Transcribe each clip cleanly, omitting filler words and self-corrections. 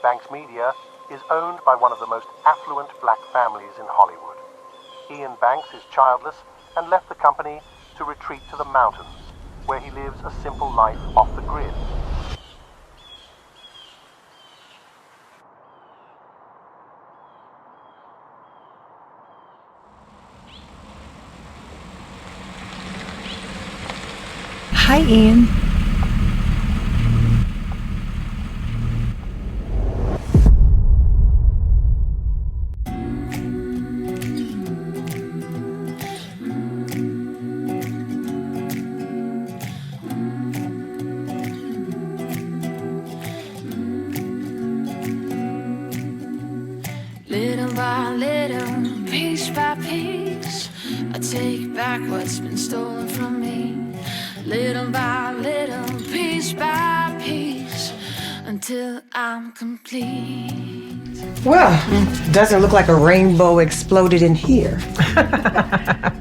Banks Media is owned by one of the most affluent black families in Hollywood. Ian Banks is childless and left the company to retreat to the mountains, where he lives a simple life off the grid. Hi, Ian. Little by little, piece by piece, I take back what's been stolen from me. Little by little, piece by piece, until I'm complete. Well, doesn't look like a rainbow exploded in here.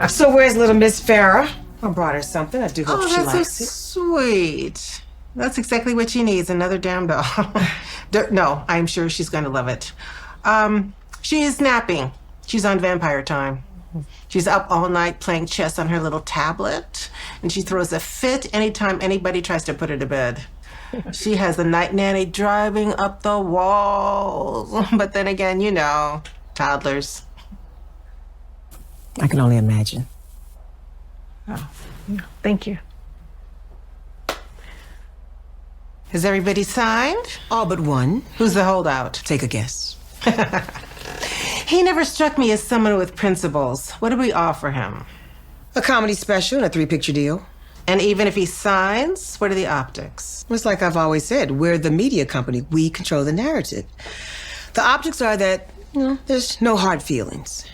So where's little Miss Farrah? I brought her something. I do hope she likes it. Oh, that's so sweet. That's exactly what she needs, another damn doll. No, I'm sure she's going to love it. She is napping. She's on vampire time. She's up all night playing chess on her little tablet, and she throws a fit anytime anybody tries to put her to bed. She has the night nanny driving up the walls. But then again, you know, toddlers. I can only imagine. Oh, yeah. Thank you. Has everybody signed? All but one. Who's the holdout? Take a guess. He never struck me as someone with principles. What do we offer him? A comedy special and a 3-picture deal. And even if he signs, what are the optics? It's like I've always said, we're the media company. We control the narrative. The optics are that, there's no hard feelings.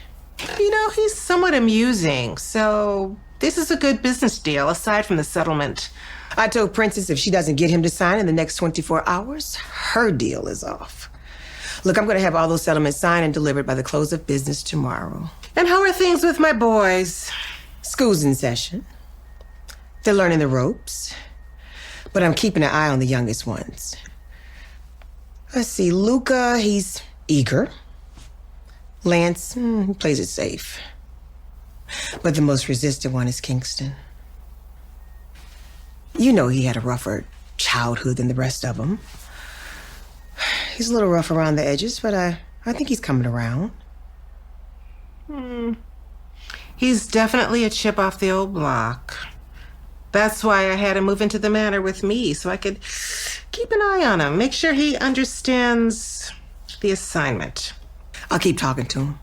You know, he's somewhat amusing, so this is a good business deal, aside from the settlement. I told Princess if she doesn't get him to sign in the next 24 hours, her deal is off. Look, I'm going to have all those settlements signed and delivered by the close of business tomorrow. And how are things with my boys? School's in session. They're learning the ropes. But I'm keeping an eye on the youngest ones. Let's see, Luca, he's eager. Lance, he plays it safe. But the most resistant one is Kingston. You know he had a rougher childhood than the rest of them. He's a little rough around the edges, but I think he's coming around. He's definitely a chip off the old block. That's why I had him move into the manor with me, so I could keep an eye on him, make sure he understands the assignment. I'll keep talking to him.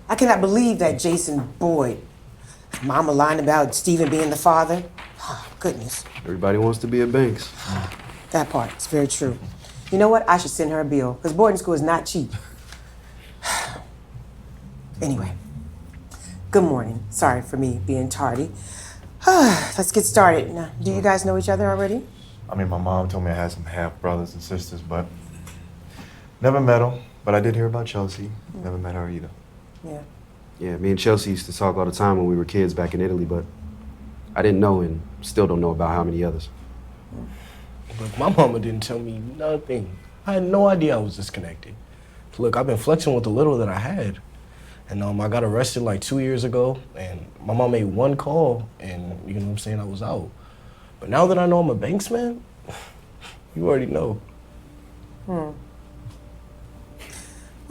I cannot believe that Jason Boyd. Mama lying about Stephen being the father. Oh, goodness. Everybody wants to be a Banks. That part is very true. You know what? I should send her a bill, because boarding school is not cheap. Anyway, good morning. Sorry for me being tardy. Let's get started. Now, do you guys know each other already? I mean, my mom told me I had some half brothers and sisters, but never met them. But I did hear about Chelsea. Never met her either. Yeah. Yeah, me and Chelsea used to talk all the time when we were kids back in Italy, but I didn't know and still don't know about how many others. Look, my mama didn't tell me nothing. I had no idea I was disconnected. Look, I've been flexing with the little that I had. And I got arrested like 2 years ago, and my mom made one call, and you know what I'm saying, I was out. But now that I know I'm a Banks man, you already know. What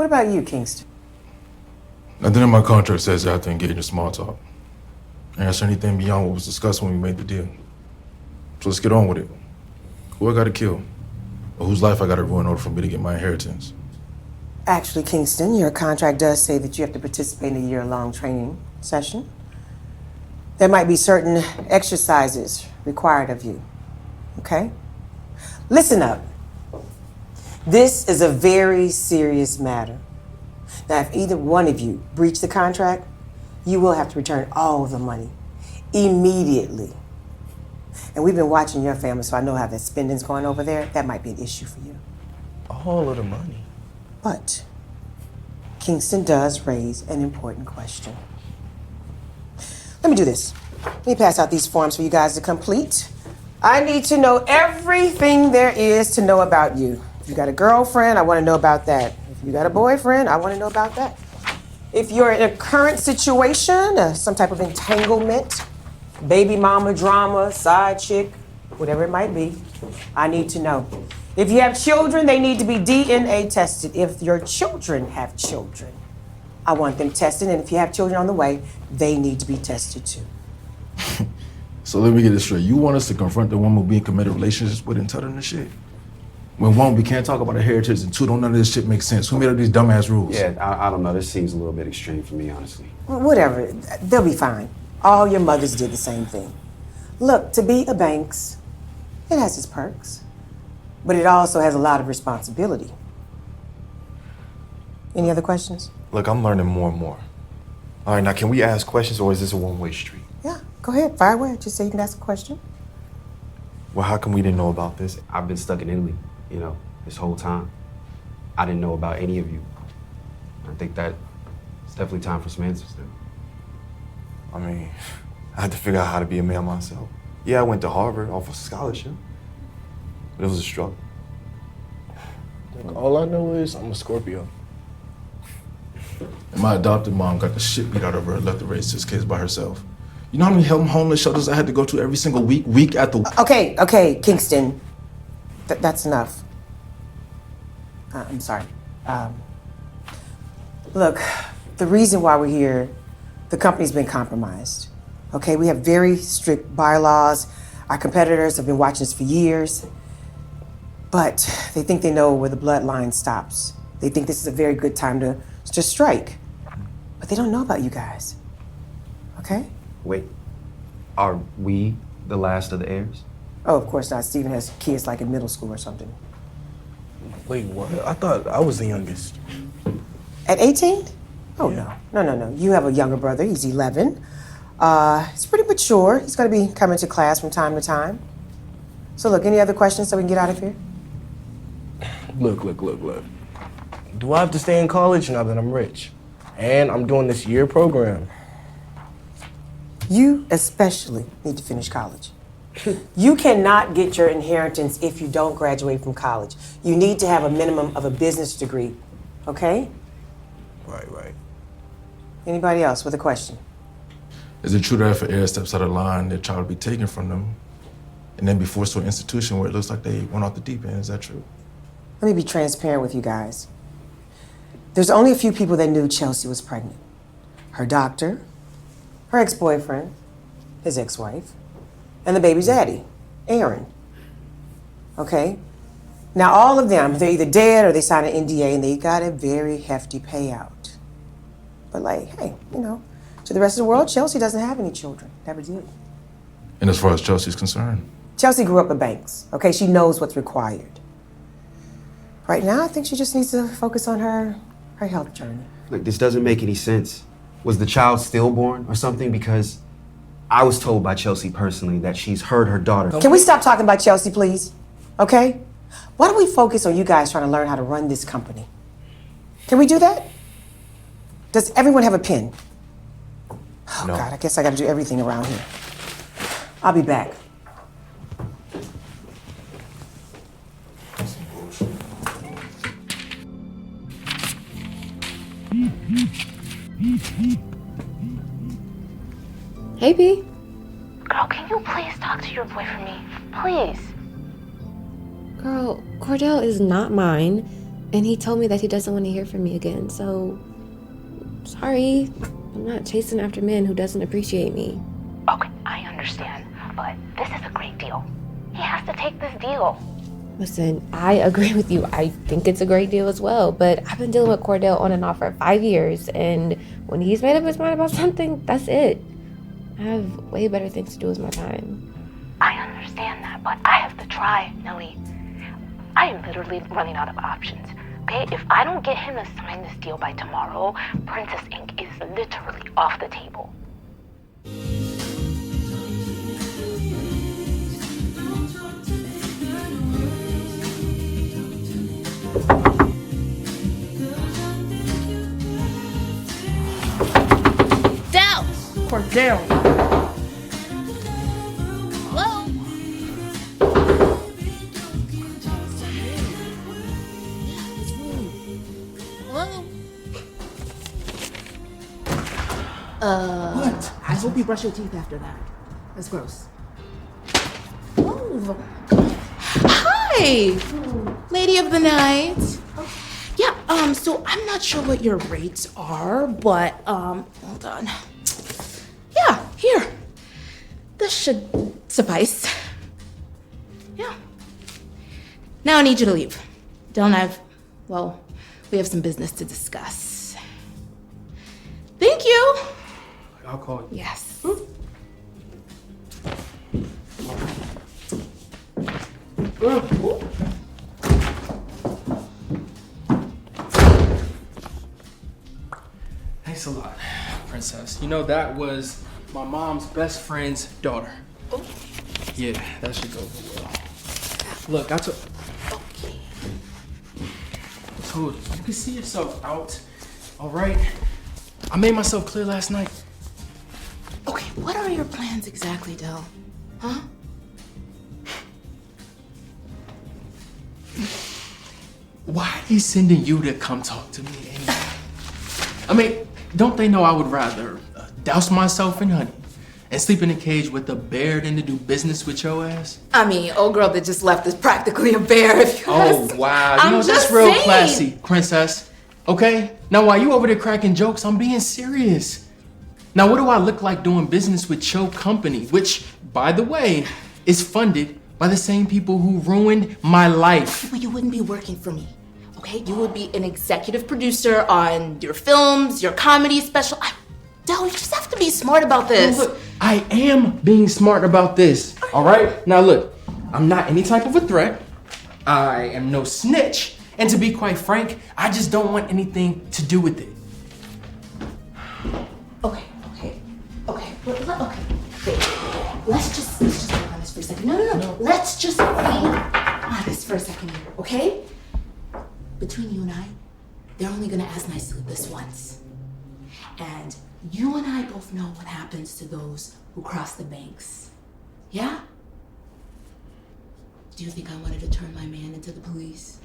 about you, Kingston? Nothing in my contract says I have to engage in small talk. And answer anything beyond what was discussed when we made the deal. So let's get on with it. Who I gotta kill? Or whose life I gotta ruin in order for me to get my inheritance? Actually, Kingston, your contract does say that you have to participate in a year-long training session. There might be certain exercises required of you, okay? Listen up. This is a very serious matter. Now, if either one of you breach the contract, you will have to return all the money immediately. And we've been watching your family, so I know how the spending's going over there. That might be an issue for you. All of the money. But Kingston does raise an important question. Let me do this. Let me pass out these forms for you guys to complete. I need to know everything there is to know about you. If you got a girlfriend, I want to know about that. If you got a boyfriend, I want to know about that. If you're in a current situation, some type of entanglement, baby mama drama, side chick, whatever it might be, I need to know. If you have children, they need to be DNA tested. If your children have children, I want them tested. And if you have children on the way, they need to be tested too. So let me get this straight. You want us to confront the woman we're being committed relationships with and tell them this shit? When one, we can't talk about her heritage, and two, don't none of this shit make sense. Who made up these dumbass rules? Yeah, I don't know. This seems a little bit extreme for me, honestly. Well, whatever. They'll be fine. All your mothers did the same thing. Look, to be a Banks, it has its perks, but it also has a lot of responsibility. Any other questions? Look, I'm learning more and more. All right, now can we ask questions or is this a one-way street? Yeah, go ahead, fire away. Just say you can ask a question. Well, how come we didn't know about this? I've been stuck in Italy, this whole time. I didn't know about any of you. I think that it's definitely time for some answers now. I mean, I had to figure out how to be a man myself. Yeah, I went to Harvard off a scholarship, but it was a struggle. Look, all I know is I'm a Scorpio. And my adopted mom got the shit beat out of her and left to raise 6 kids by herself. You know how many homeless shelters I had to go to every single week after... Okay, Kingston. That's enough. I'm sorry. Look, the reason why we're here, the company's been compromised. Okay, we have very strict bylaws. Our competitors have been watching us for years. But they think they know where the bloodline stops. They think this is a very good time to strike. But they don't know about you guys. Okay? Wait, are we the last of the heirs? Oh, of course not. Steven has kids like in middle school or something. Wait, what? I thought I was the youngest. At 18? Oh, Yeah. No. You have a younger brother. He's 11. He's pretty mature. He's going to be coming to class from time to time. So look, any other questions so we can get out of here? Look. Do I have to stay in college now that I'm rich? And I'm doing this year program. You especially need to finish college. You cannot get your inheritance if you don't graduate from college. You need to have a minimum of a business degree, okay? Right. Anybody else with a question? Is it true that if an heir steps out of line, their child will be taken from them and then be forced to an institution where it looks like they went off the deep end? Is that true? Let me be transparent with you guys. There's only a few people that knew Chelsea was pregnant. Her doctor, her ex-boyfriend, his ex-wife, and the baby's daddy, Aaron. Okay? Now all of them, they're either dead or they signed an NDA and they got a very hefty payout. But hey, to the rest of the world, Chelsea doesn't have any children. Never did. And as far as Chelsea's concerned? Chelsea grew up at Banks, okay? She knows what's required. Right now, I think she just needs to focus on her health journey. Look, this doesn't make any sense. Was the child stillborn or something? Because I was told by Chelsea personally that she's heard her daughter. Can we stop talking about Chelsea, please? Okay? Why don't we focus on you guys trying to learn how to run this company? Can we do that? Does everyone have a pen? Oh, No. God, I guess I gotta do everything around here. I'll be back. Hey, B. Girl, can you please talk to your boy for me? Please. Girl, Cordell is not mine, and he told me that he doesn't want to hear from me again, so... Sorry. I'm not chasing after men who doesn't appreciate me. Okay, I understand, but this is a great deal. He has to take this deal. Listen, I agree with you. I think it's a great deal as well, but I've been dealing with Cordell on and off for 5 years, and when he's made up his mind about something, that's it. I have way better things to do with my time. I understand that, but I have to try, Nellie. I am literally running out of options, okay? If I don't get him to sign this deal by tomorrow, Princess Inc. is literally off the table. Cordell. Hello? Hello? What? I hope you brush your teeth after that. That's gross. Oh. Hi! Lady of the night. Yeah, so I'm not sure what your rates are, but, hold on. Yeah, here. This should suffice. Yeah. Now I need you to leave. Don't have, well, we have some business to discuss. Thank you. I'll call you. Yes. Thanks a lot, princess. You know, that was my mom's best friend's daughter. Oh. Yeah, that should go well. Look, I told you, you can see yourself out, all right? I made myself clear last night. Okay, what are your plans exactly, Del? Huh? Why are they sending you to come talk to me anyway? I mean, don't they know I would rather douse myself in honey and sleep in a cage with a bear than to do business with your ass? I mean, old girl that just left is practically a bear, if you ask. Oh, wow. You I'm know, that's just real saying. classy, princess. Okay? Now, while you over there cracking jokes, I'm being serious. Now, what do I look like doing business with your company, which, by the way, is funded by the same people who ruined my life? Well, you wouldn't be working for me, okay? You would be an executive producer on your films, your comedy special. Del, you just have to be smart about this. Look, I am being smart about this, all right? Now, look, I'm not any type of a threat. I am no snitch. And to be quite frank, I just don't want anything to do with it. Okay. Let's just be honest for a second. No. Let's just be honest for a second here, okay? Between you and I, they're only gonna ask nicely this once. And you and I both know what happens to those who cross the banks. Yeah? Do you think I wanted to turn my man into the police?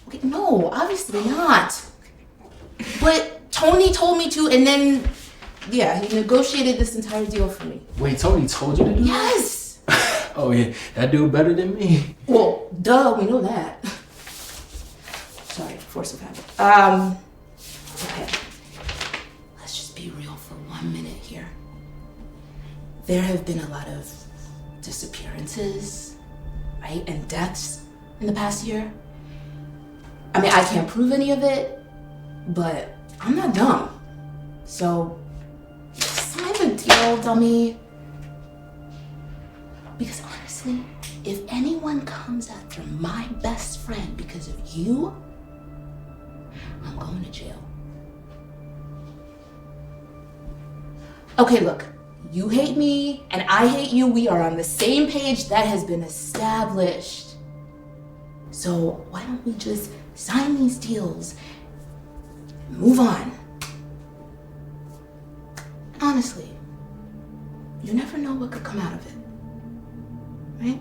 Okay, no, obviously not. But Tony told me to, and then, yeah, he negotiated this entire deal for me. Wait, Tony told you to do Yes! that? Oh, yeah, that dude better than me. Well, duh, we know that. Sorry, force of habit. Okay. Let's just be real for 1 minute here. There have been a lot of disappearances, right, and deaths in the past year. I mean, I can't prove any of it, but I'm not dumb. So, sign the deal, dummy. Because honestly, if anyone comes after my best friend because of you, I'm going to jail. Okay, look, you hate me and I hate you. We are on the same page. That has been established. So why don't we just sign these deals and move on? Honestly, you never know what could come out of it, right?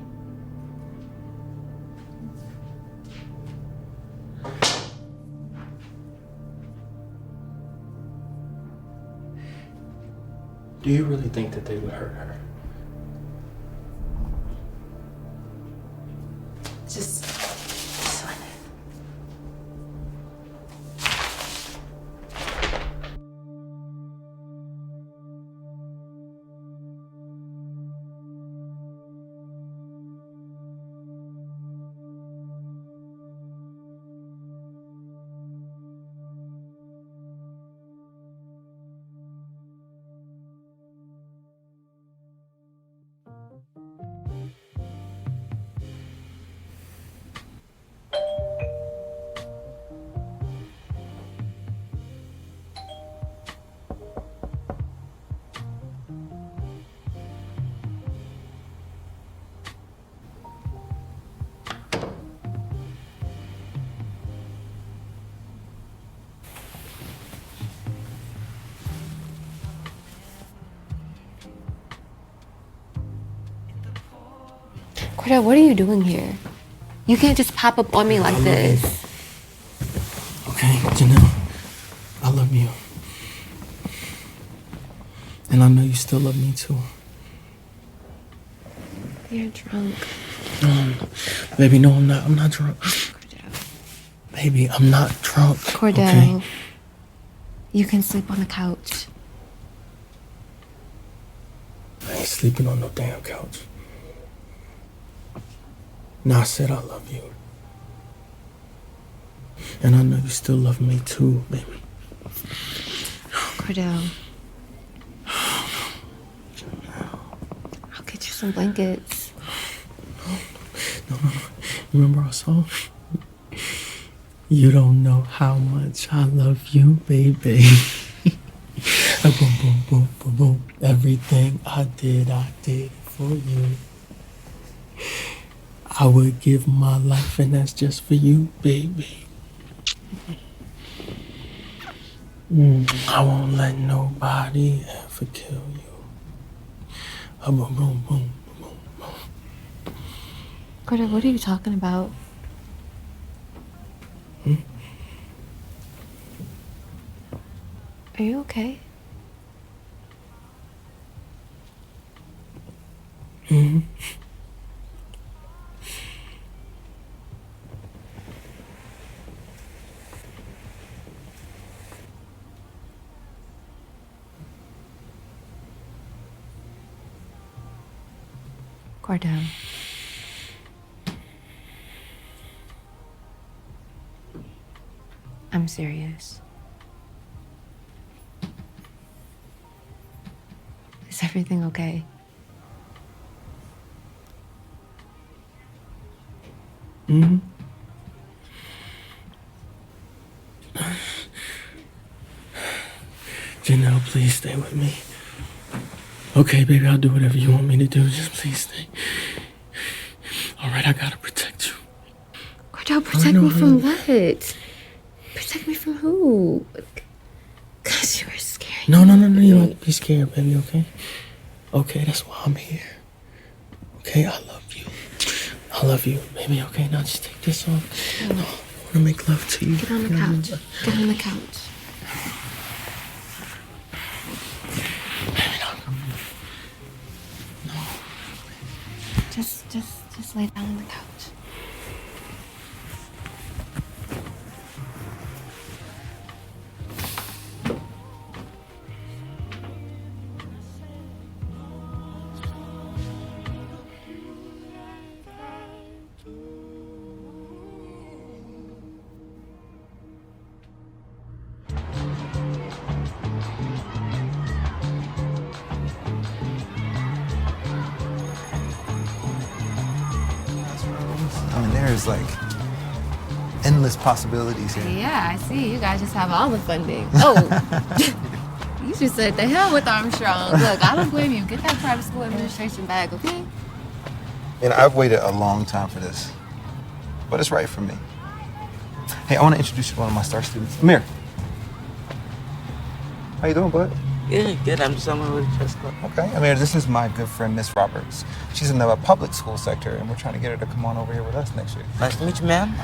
Do you really think that they would hurt her? Just sign it. Cordell, what are you doing here? You can't just pop up on me like this. Okay, Janelle, I love you. And I know you still love me too. You're drunk. No, baby, no, I'm not. I'm not drunk. Cordell. Baby, I'm not drunk. Cordell. Okay? You can sleep on the couch. I ain't sleeping on no damn couch. Now I said I love you. And I know you still love me too, baby. Cordell. I'll get you some blankets. No. Remember our song? You don't know how much I love you, baby. Boom, boom, boom, boom, boom. Everything I did for you. I would give my life, and that's just for you, baby. I won't let nobody ever kill you. Boom, boom, boom, boom, boom. Cordell, what are you talking about? Are you okay? Mm-hmm. Cordell. I'm serious. Is everything okay? Mm-hmm. Janelle, please stay with me. Okay, baby, I'll do whatever you want me to do. Just please stay. All right, I gotta protect you. Cordell, protect me from what? Protect me from who? Because you were scared. No, you don't have to be scared, baby, okay? Okay, that's why I'm here. Okay, I love you. I love you, baby, okay? Now just take this off. No, I want to make love to you. Get on the couch. Get on the couch. Baby, no. Just lay down on the couch. I mean, there's like endless possibilities here. Yeah, I see. You guys just have all the funding. Oh, you just said the hell with Armstrong. Look, I don't blame you. Get that private school administration bag, okay? And I've waited a long time for this, but it's right for me. Hey, I want to introduce you to one of my star students, Amir. How you doing, bud? Good. I'm just on my way to chess club. Okay, Amir, this is my good friend, Miss Roberts. She's in the public school sector, and we're trying to get her to come on over here with us next week. Nice to meet you, ma'am.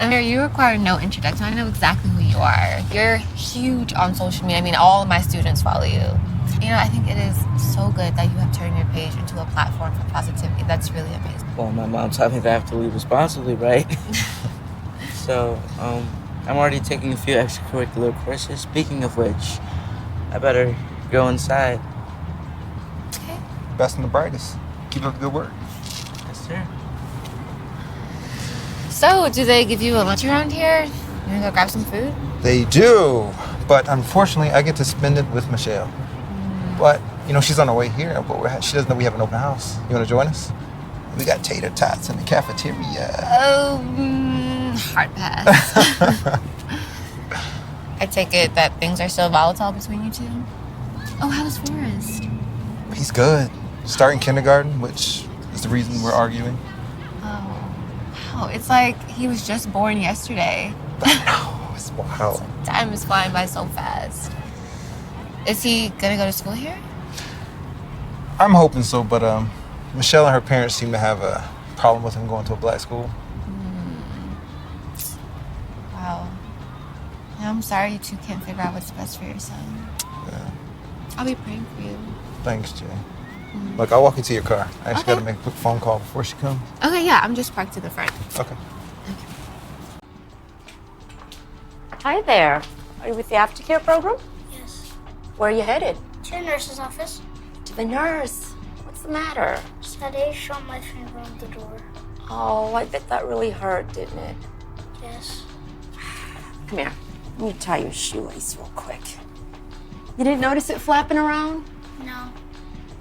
Amir, you require no introduction. I know exactly who you are. You're huge on social media. I mean, all of my students follow you. You know, I think it is so good that you have turned your page into a platform for positivity. That's really amazing. Well, my mom taught me that I have to lead responsibly, right? So, I'm already taking a few extracurricular courses. Speaking of which, I better go inside. Okay. Best and the brightest. Keep up the good work. Yes, sir. So, do they give you a lunch around here? You wanna go grab some food? They do, but unfortunately, I get to spend it with Michelle. But, you know, she's on her way here, but she doesn't know we have an open house. You want to join us? We got tater tots in the cafeteria. Hard pass. I take it that things are still volatile between you two? Oh, how's Forrest? He's good. Starting kindergarten, which is the reason we're arguing. Oh, wow. It's like he was just born yesterday. I know, it's wild. Time is flying by so fast. Is he gonna go to school here? I'm hoping so, but Michelle and her parents seem to have a problem with him going to a black school. Wow. Yeah, I'm sorry you two can't figure out what's best for your son. Yeah. I'll be praying for you. Thanks, Jay. Look, I'll walk you to your car. I just gotta make a quick phone call before she comes. Okay, yeah, I'm just parked to the front. Okay. Hi there. Are you with the aftercare program? Yes. Where are you headed? To the nurse's office. To the nurse. What's the matter? Saturday shot my finger on the door. Oh, I bet that really hurt, didn't it? Yes. Come here. Let me tie your shoelace real quick. You didn't notice it flapping around? No.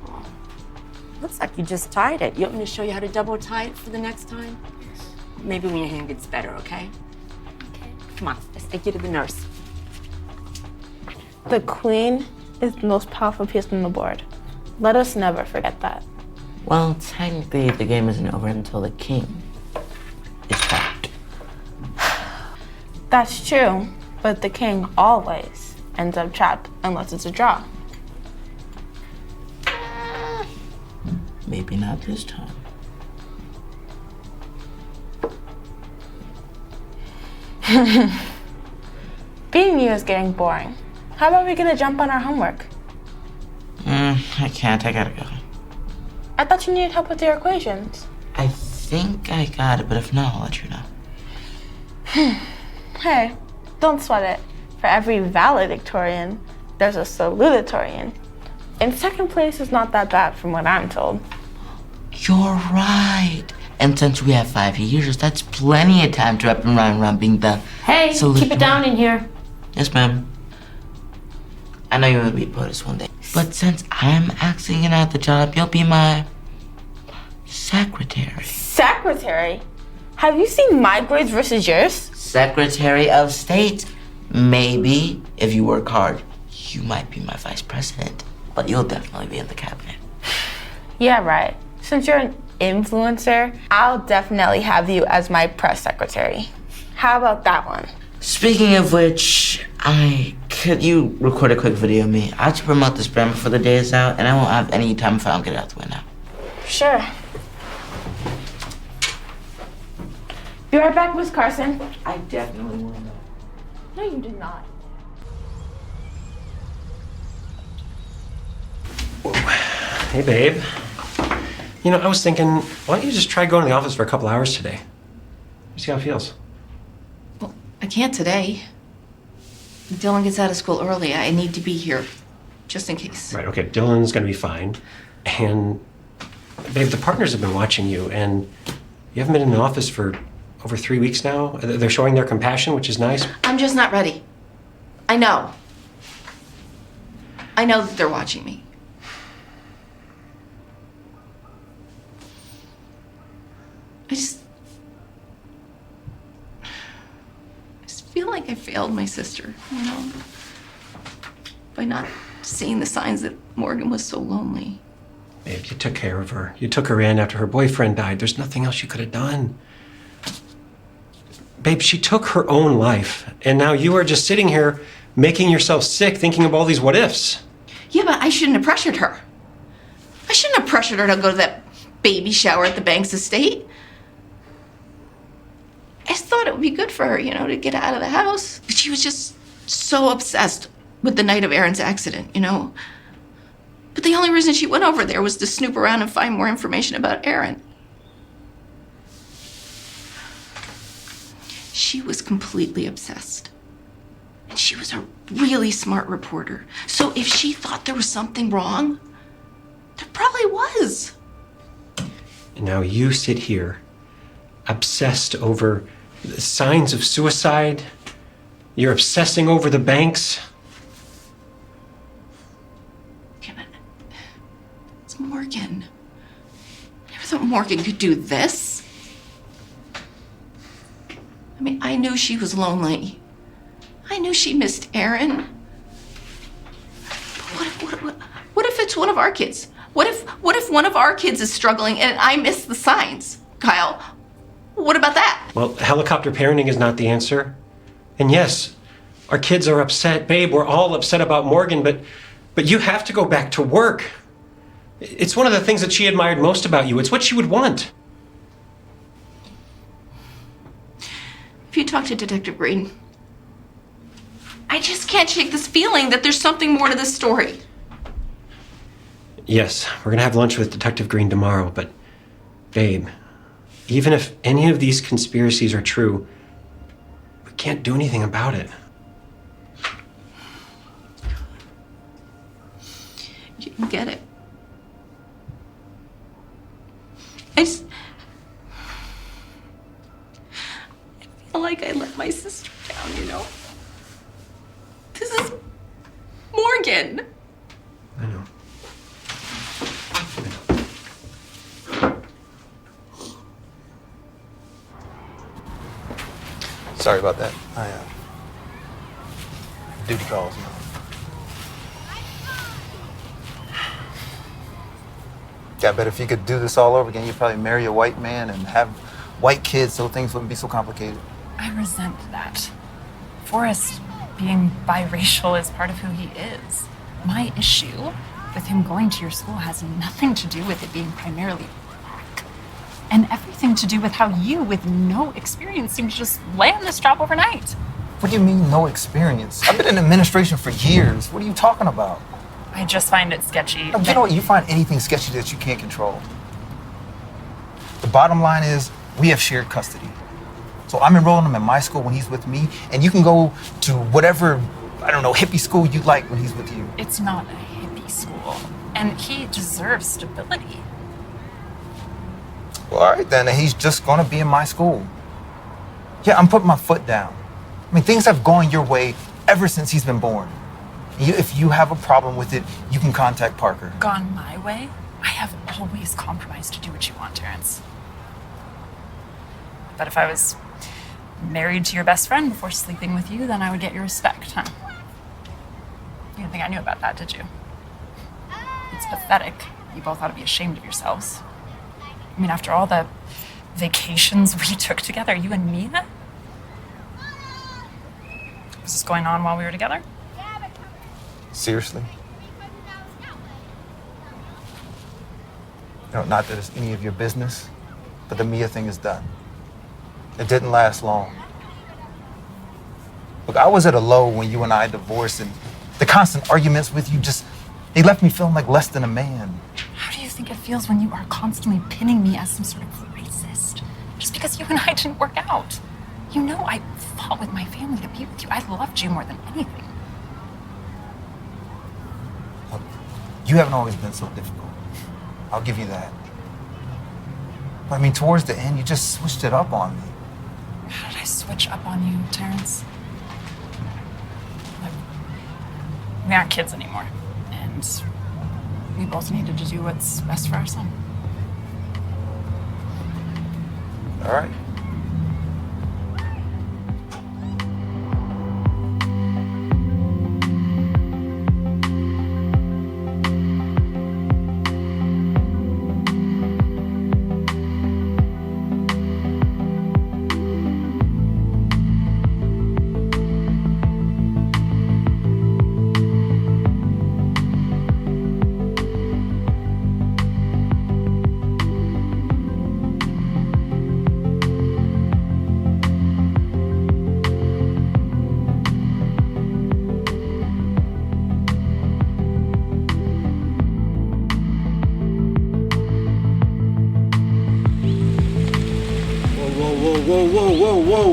Oh. Looks like you just tied it. You want me to show you how to double tie it for the next time? Yes. Maybe when your hand gets better, okay? Okay. Come on, let's take you to the nurse. The queen is the most powerful piece on the board. Let us never forget that. Well, technically, the game isn't over until the king is trapped. That's true, but the king always ends up trapped unless it's a draw. Maybe not this time. Being you is getting boring. How about we get a jump on our homework? I can't. I gotta go. I thought you needed help with your equations. I think I got it, but if not, I'll let you know. Hey, don't sweat it. For every valedictorian, there's a salutatorian. And second place is not that bad from what I'm told. You're right. And since we have 5 years, that's plenty of time to wrap around being the Hey, keep it down in here. Yes, ma'am. I know you're gonna be POTUS one day. But since I'm actually gonna have the job, you'll be my secretary. Secretary? Have you seen my grades versus yours? Secretary of State. Maybe, if you work hard, you might be my vice president. But you'll definitely be in the cabinet. Yeah, right. Since you're an influencer, I'll definitely have you as my press secretary. How about that one? Speaking of which, could you record a quick video of me? I have to promote this brand before the day is out, and I won't have any time if I don't get it out the window. Sure. Be right back, Miss Carson. I definitely will know. No, you did not. Hey, babe. You know, I was thinking, why don't you just try going to the office for a couple hours today? See how it feels. Well, I can't today. Dylan gets out of school early. I need to be here, just in case. Right, okay, Dylan's gonna be fine. And, babe, the partners have been watching you, and you haven't been in the office for over 3 weeks now. They're showing their compassion, which is nice. I'm just not ready. I know. I know that they're watching me. I just feel like I failed my sister, you know, by not seeing the signs that Morgan was so lonely. Babe, you took care of her. You took her in after her boyfriend died. There's nothing else you could have done. Babe, she took her own life, and now you are just sitting here making yourself sick thinking of all these what ifs. Yeah, but I shouldn't have pressured her. I shouldn't have pressured her to go to that baby shower at the Banks estate. I just thought it would be good for her, you know, to get out of the house. But she was just so obsessed with the night of Aaron's accident, you know. But the only reason she went over there was to snoop around and find more information about Aaron. She was completely obsessed. And she was a really smart reporter. So if she thought there was something wrong, there probably was. And now you sit here, obsessed over the signs of suicide. You're obsessing over the Banks. Yeah, but it's Morgan. I never thought Morgan could do this. I mean, I knew she was lonely. I knew she missed Aaron. But what if it's one of our kids? What if one of our kids is struggling and I miss the signs, Kyle? What about that? Well, helicopter parenting is not the answer. And yes, our kids are upset. Babe, we're all upset about Morgan, but you have to go back to work. It's one of the things that she admired most about you. It's what she would want. you talk to Detective Green? I just can't shake this feeling that there's something more to this story. Yes, we're gonna have lunch with Detective Green tomorrow, but babe, even if any of these conspiracies are true, we can't do anything about it. You can get it. I feel like I let my sister down, you know? This is Morgan. I know. Sorry about that. Duty calls, man. Yeah, I bet if you could do this all over again, you'd probably marry a white man and have white kids so things wouldn't be so complicated. I resent that. Forrest being biracial is part of who he is. My issue with him going to your school has nothing to do with it being primarily black, and everything to do with how you, with no experience, seem to just land this job overnight. What do you mean, no experience? I've been in administration for years. What are you talking about? I just find it sketchy. No, you know what? You find anything sketchy that you can't control. The bottom line is, we have shared custody. So I'm enrolling him in my school when he's with me, and you can go to whatever, I don't know, hippie school you like when he's with you. It's not a hippie school, and he deserves stability. Well, all right, then he's just gonna be in my school. Yeah, I'm putting my foot down. I mean, things have gone your way ever since he's been born. If you have a problem with it, you can contact Parker. Gone my way? I have always compromised to do what you want, Terrence. But if I was married to your best friend before sleeping with you, then I would get your respect, huh? You didn't think I knew about that, did you? It's pathetic. You both ought to be ashamed of yourselves. I mean, after all the vacations we took together, you and Mia? Was this going on while we were together? Seriously? You know, not that it's any of your business, but the Mia thing is done. It didn't last long. Look, I was at a low when you and I divorced, and the constant arguments with you they left me feeling like less than a man. How do you think it feels when you are constantly pinning me as some sort of racist? Just because you and I didn't work out. You know I fought with my family to be with you. I loved you more than anything. Look, you haven't always been so difficult. I'll give you that. But I mean, towards the end, you just switched it up on me. How did I switch up on you, Terrence? Like, we aren't kids anymore, and we both needed to do what's best for our son. All right.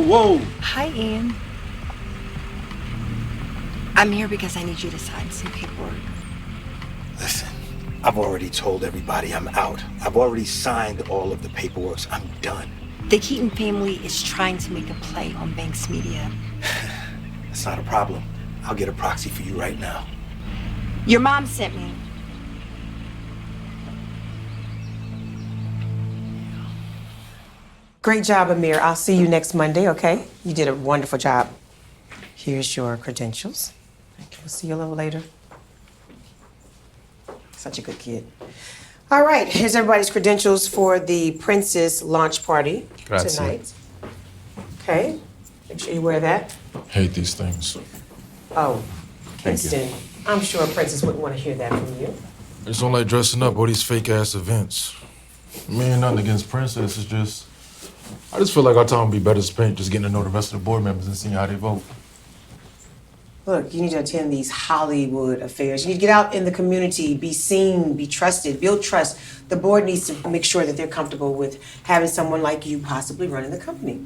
Whoa. Hi, Ian. I'm here because I need you to sign some paperwork. Listen, I've already told everybody I'm out. I've already signed all of the paperwork. I'm done. The Keaton family is trying to make a play on Banks Media. That's not a problem. I'll get a proxy for you right now. Your mom sent me. Great job, Amir. I'll see you next Monday, okay? You did a wonderful job. Here's your credentials. We'll see you a little later. Such a good kid. All right, here's everybody's credentials for the Princess launch party Grazie. tonight. Okay, make sure you wear that. Hate these things. Oh, Thank you. Kingston, I'm sure Princess wouldn't want to hear that from you. I just don't like dressing up all these fake ass events. Me ain't nothing against Princess, it's just I just feel like our time would be better spent just getting to know the rest of the board members and seeing how they vote. Look, you need to attend these Hollywood affairs. You need to get out in the community, be seen, be trusted, build trust. The board needs to make sure that they're comfortable with having someone like you possibly running the company.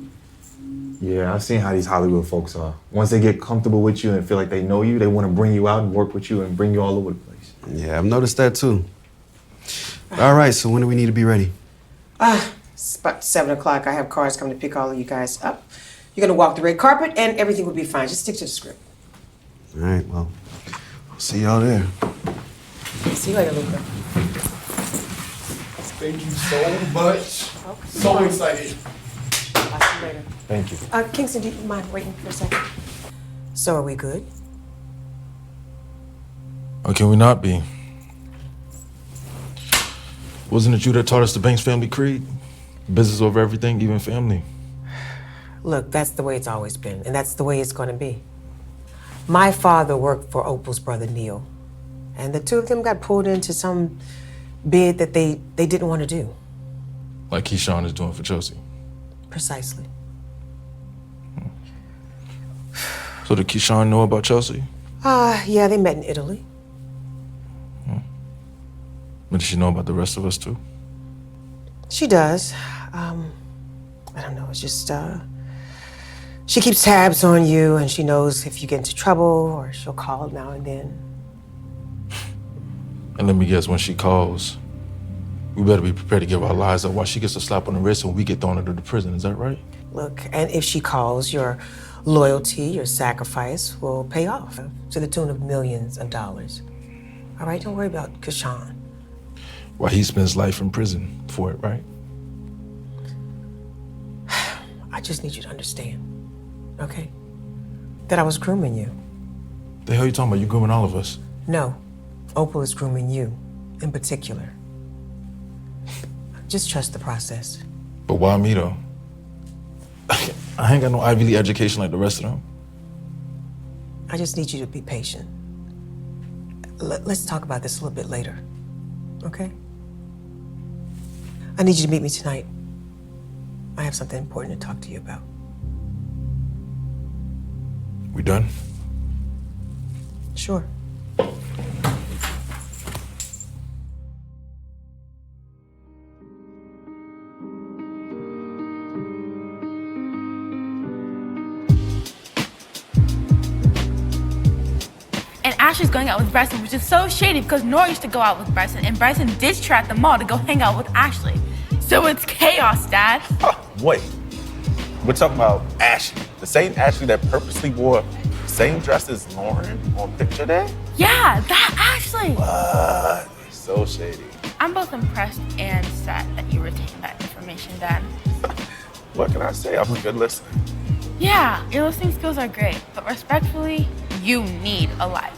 Yeah, I've seen how these Hollywood folks are. Once they get comfortable with you and feel like they know you, they want to bring you out and work with you and bring you all over the place. Yeah, I've noticed that too. All right, so when do we need to be ready? It's about 7 o'clock. I have cars coming to pick all of you guys up. You're gonna walk the red carpet and everything will be fine. Just stick to the script. All right, well, I'll see y'all there. See you later, Luca. Thank you so much. Okay. So excited. I'll see you later. Thank you. Kingston, do you mind waiting for a second? So are we good? Or can we not be? Wasn't it you that taught us the Banks family creed? Business over everything, even family. Look, that's the way it's always been, and that's the way it's gonna be. My father worked for Opal's brother, Neil, and the two of them got pulled into some bid that they didn't want to do. Like Keyshawn is doing for Chelsea. Precisely. So did Keyshawn know about Chelsea? Yeah, they met in Italy. But does she know about the rest of us too? She does. I don't know, it's just, she keeps tabs on you and she knows if you get into trouble or she'll call now and then. And let me guess, when she calls, we better be prepared to give our lives up while she gets a slap on the wrist and we get thrown into the prison, is that right? Look, and if she calls, your loyalty, your sacrifice will pay off to the tune of millions of dollars. All right, don't worry about Keyshawn. While he spends life in prison for it, right? I just need you to understand, okay? That I was grooming you. The hell you talking about? You grooming all of us? No, Opal is grooming you in particular. Just trust the process. But why me though? I ain't got no Ivy League education like the rest of them. I just need you to be patient. Let's talk about this a little bit later, okay? I need you to meet me tonight. I have something important to talk to you about. We done? Sure. And Ashley's going out with Bryson, which is so shady because Nora used to go out with Bryson, and Bryson ditched her at the mall to go hang out with Ashley. So it's chaos, Dad. Wait, we're talking about Ashley, the same Ashley that purposely wore the same dress as Lauren on picture day? Yeah, that Ashley. What? So shady. I'm both impressed and sad that you retained that information, Dad. What can I say? I'm a good listener. Yeah, your listening skills are great, but respectfully, you need a life.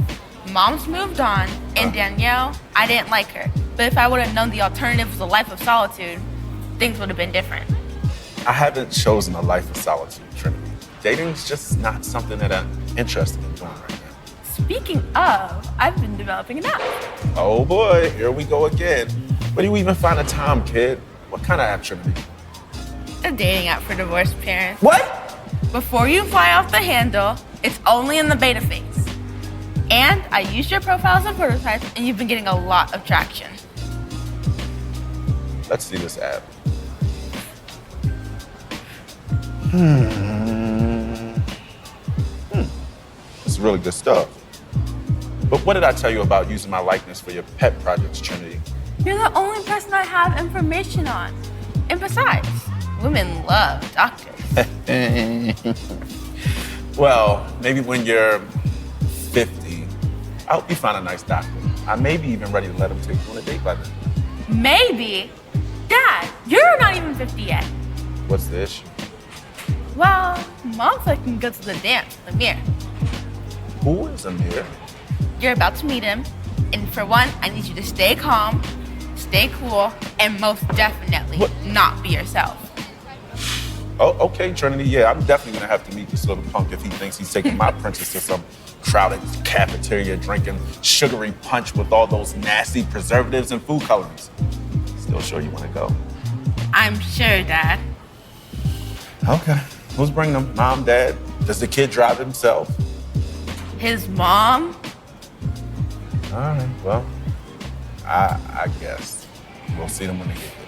Mom's moved on, and Danielle, I didn't like her. But if I would have known the alternative was a life of solitude, things would have been different. I haven't chosen a life of solitude, Trinity. Dating's just not something that I'm interested in doing right now. Speaking of, I've been developing an app. Oh boy, here we go again. Where do you even find the time, kid? What kind of app, Trinity? A dating app for divorced parents. What? Before you fly off the handle, it's only in the beta phase. And I used your profile as a prototype, and you've been getting a lot of traction. Let's see this app. It's really good stuff. But what did I tell you about using my likeness for your pet projects, Trinity? You're the only person I have information on. And besides, women love doctors. Well, maybe when you're 50, I hope you find a nice doctor. I may be even ready to let him take you on a date by then. Maybe. Dad, you're not even 50 yet. What's the issue? Well, Mom's looking good to the dance, Amir. Who is Amir? You're about to meet him, and for one, I need you to stay calm, stay cool, and most definitely not be yourself. Oh, okay, Trinity. Yeah, I'm definitely gonna have to meet this little punk if he thinks he's taking my princess to some crowded cafeteria drinking sugary punch with all those nasty preservatives and food colorings. Still sure you wanna go? I'm sure, Dad. Okay. Who's bringing them? Mom, Dad? Does the kid drive himself? His mom? All right, well, I guess. We'll see them when they get here.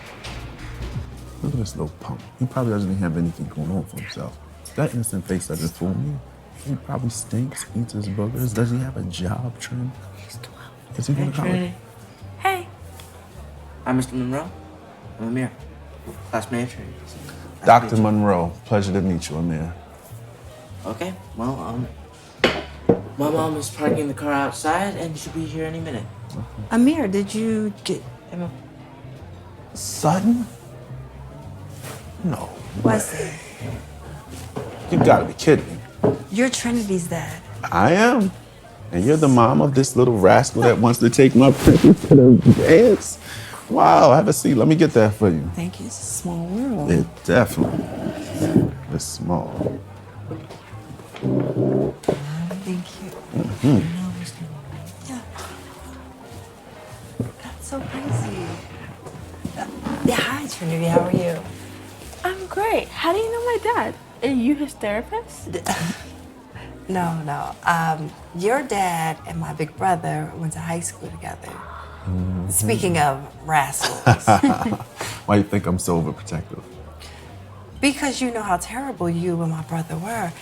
Look at this little punk. He probably doesn't even have anything going on for himself. That innocent face doesn't fool me. He probably stinks, eats his boogers. Does he have a job, Trin? He's 12. Is he going to college? Trinity. Hey. I'm Mr. Monroe. I'm Amir. Classmate of Trinity. Dr. Monroe, pleasure to meet you, Amir. Okay, well, my mom is parking the car outside and she'll be here any minute. Amir, did you get him? Sutton? No. What's it? You gotta be kidding me. You're Trinity's dad. I am. And you're the mom of this little rascal that wants to take my princess to the dance? Wow, have a seat. Let me get that for you. Thank you. It's a small world. It definitely is small. Thank you. Mm-hmm. Yeah. That's so crazy. Yeah, hi, Trinity. How are you? I'm great. How do you know my dad? Are you his therapist? No. Your dad and my big brother went to high school together. Mm-hmm. Speaking of rascals. Why you think I'm so overprotective? Because you know how terrible you and my brother were.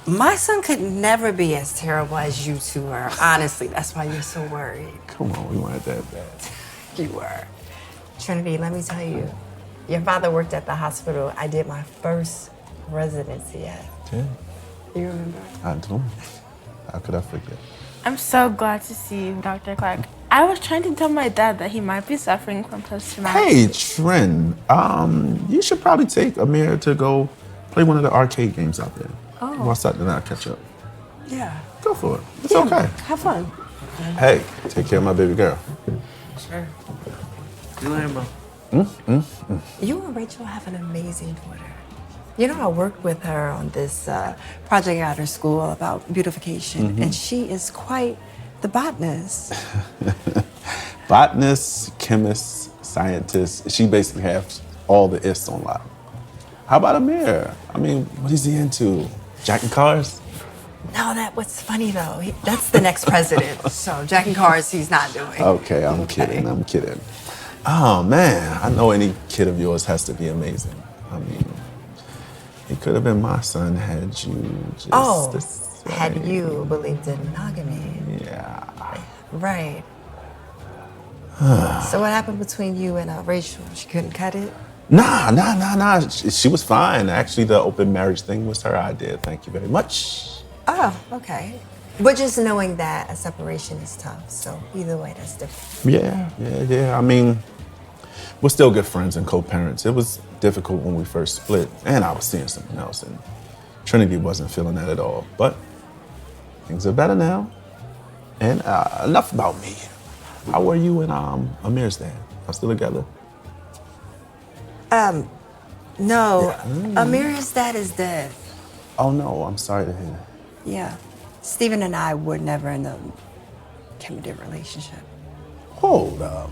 My son could never be as terrible as you two were. Honestly, that's why you're so worried. Come on, we wanted that bad. You were. Trinity, let me tell you, your father worked at the hospital I did my first residency at. Yeah, You remember? I do. How could I forget? I'm so glad to see you, Dr. Clark. I was trying to tell my dad that he might be suffering from post-traumatic. Hey, Trin, you should probably take Amir to go play one of the arcade games out there. Oh. Once that, then I'll catch up. Yeah. Go for it. It's okay. Have fun. Hey, take care of my baby girl. Sure. See you later, Mom. You and Rachel have an amazing daughter. You know, I worked with her on this project at her school about beautification, and she is quite the botanist. Botanist, chemist, scientist. She basically has all the ifs on lock. How about Amir? I mean, what is he into? Jacking cars? No, what's funny though, that's the next president. So jacking cars, he's not doing. Okay, I'm kidding. Oh man, I know any kid of yours has to be amazing. I mean, he could have been my son had you just this way. Had you believed in monogamy. Yeah. Right. So what happened between you and Rachel? She couldn't cut it? Nah. She was fine. Actually, the open marriage thing was her idea. Thank you very much. Oh, okay. But just knowing that a separation is tough, so either way, that's different. Yeah. I mean, we're still good friends and co-parents. It was difficult when we first split, and I was seeing someone else, and Trinity wasn't feeling that at all. But things are better now. And enough about me. How are you and Amir's dad? Y'all still together? No. Yeah. Amir's dad is dead. Oh no, I'm sorry to hear. Yeah. Stephen and I were never in a committed relationship. Hold up.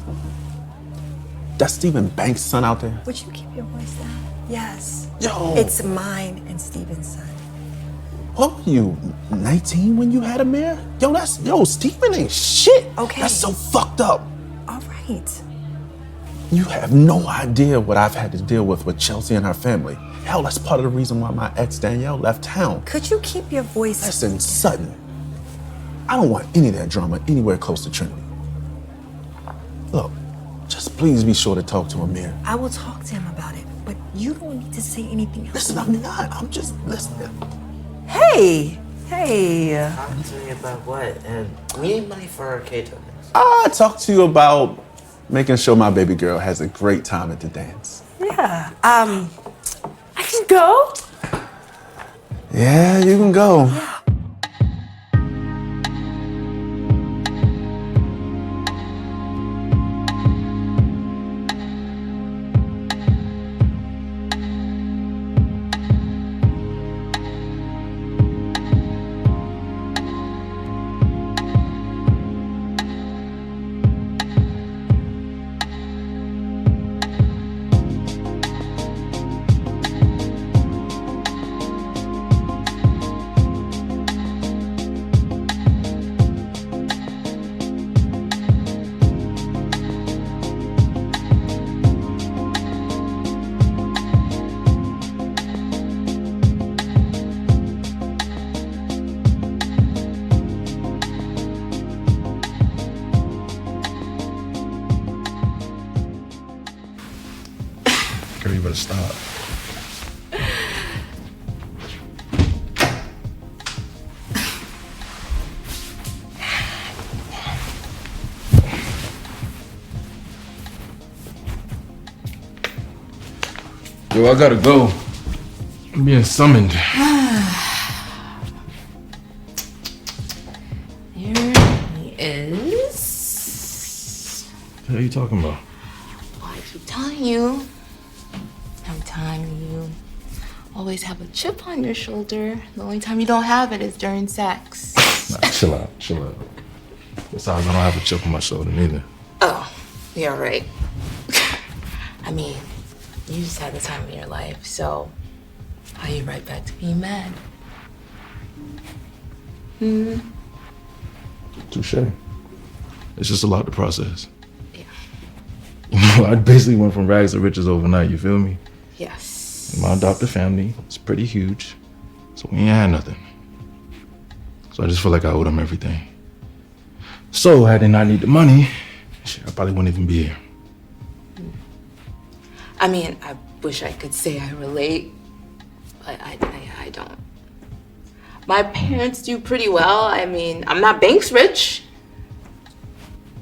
That's Stephen Banks' son out there? Would you keep your voice down? Yes. Yo. It's mine and Stephen's son. What were you, 19 when you had Amir? Yo, Stephen ain't shit. Okay. That's so fucked up. All right. You have no idea what I've had to deal with Chelsea and her family. Hell, that's part of the reason why my ex Danielle left town. Could you keep your voice? Listen, Sutton, I don't want any of that drama anywhere close to Trinity. Look, just please be sure to talk to Amir. I will talk to him about it, but you don't need to say anything else. Listen, I'm not. I'm just listening. Hey. Talk to me about what? And we need money for arcade tokens. I talked to you about making sure my baby girl has a great time at the dance. Yeah. I can go? Yeah, you can go. Girl, you better stop. Yo, I gotta go. I'm being summoned. There he is. What are you talking about? Well, I keep telling you. Every time you always have a chip on your shoulder. The only time you don't have it is during sex. Nah, chill out. Besides, I don't have a chip on my shoulder neither. Oh, you're right. I mean, you just had the time of your life, so are you right back to being mad? Touche. It's just a lot to process. Yeah. You know, I basically went from rags to riches overnight, you feel me? Yes. My adopted family is pretty huge, so we ain't had nothing. So I just feel like I owed them everything. So had they not need the money, shit, I probably wouldn't even be here. I mean, I wish I could say I relate, but I don't. My parents do pretty well. I mean, I'm not Banks rich,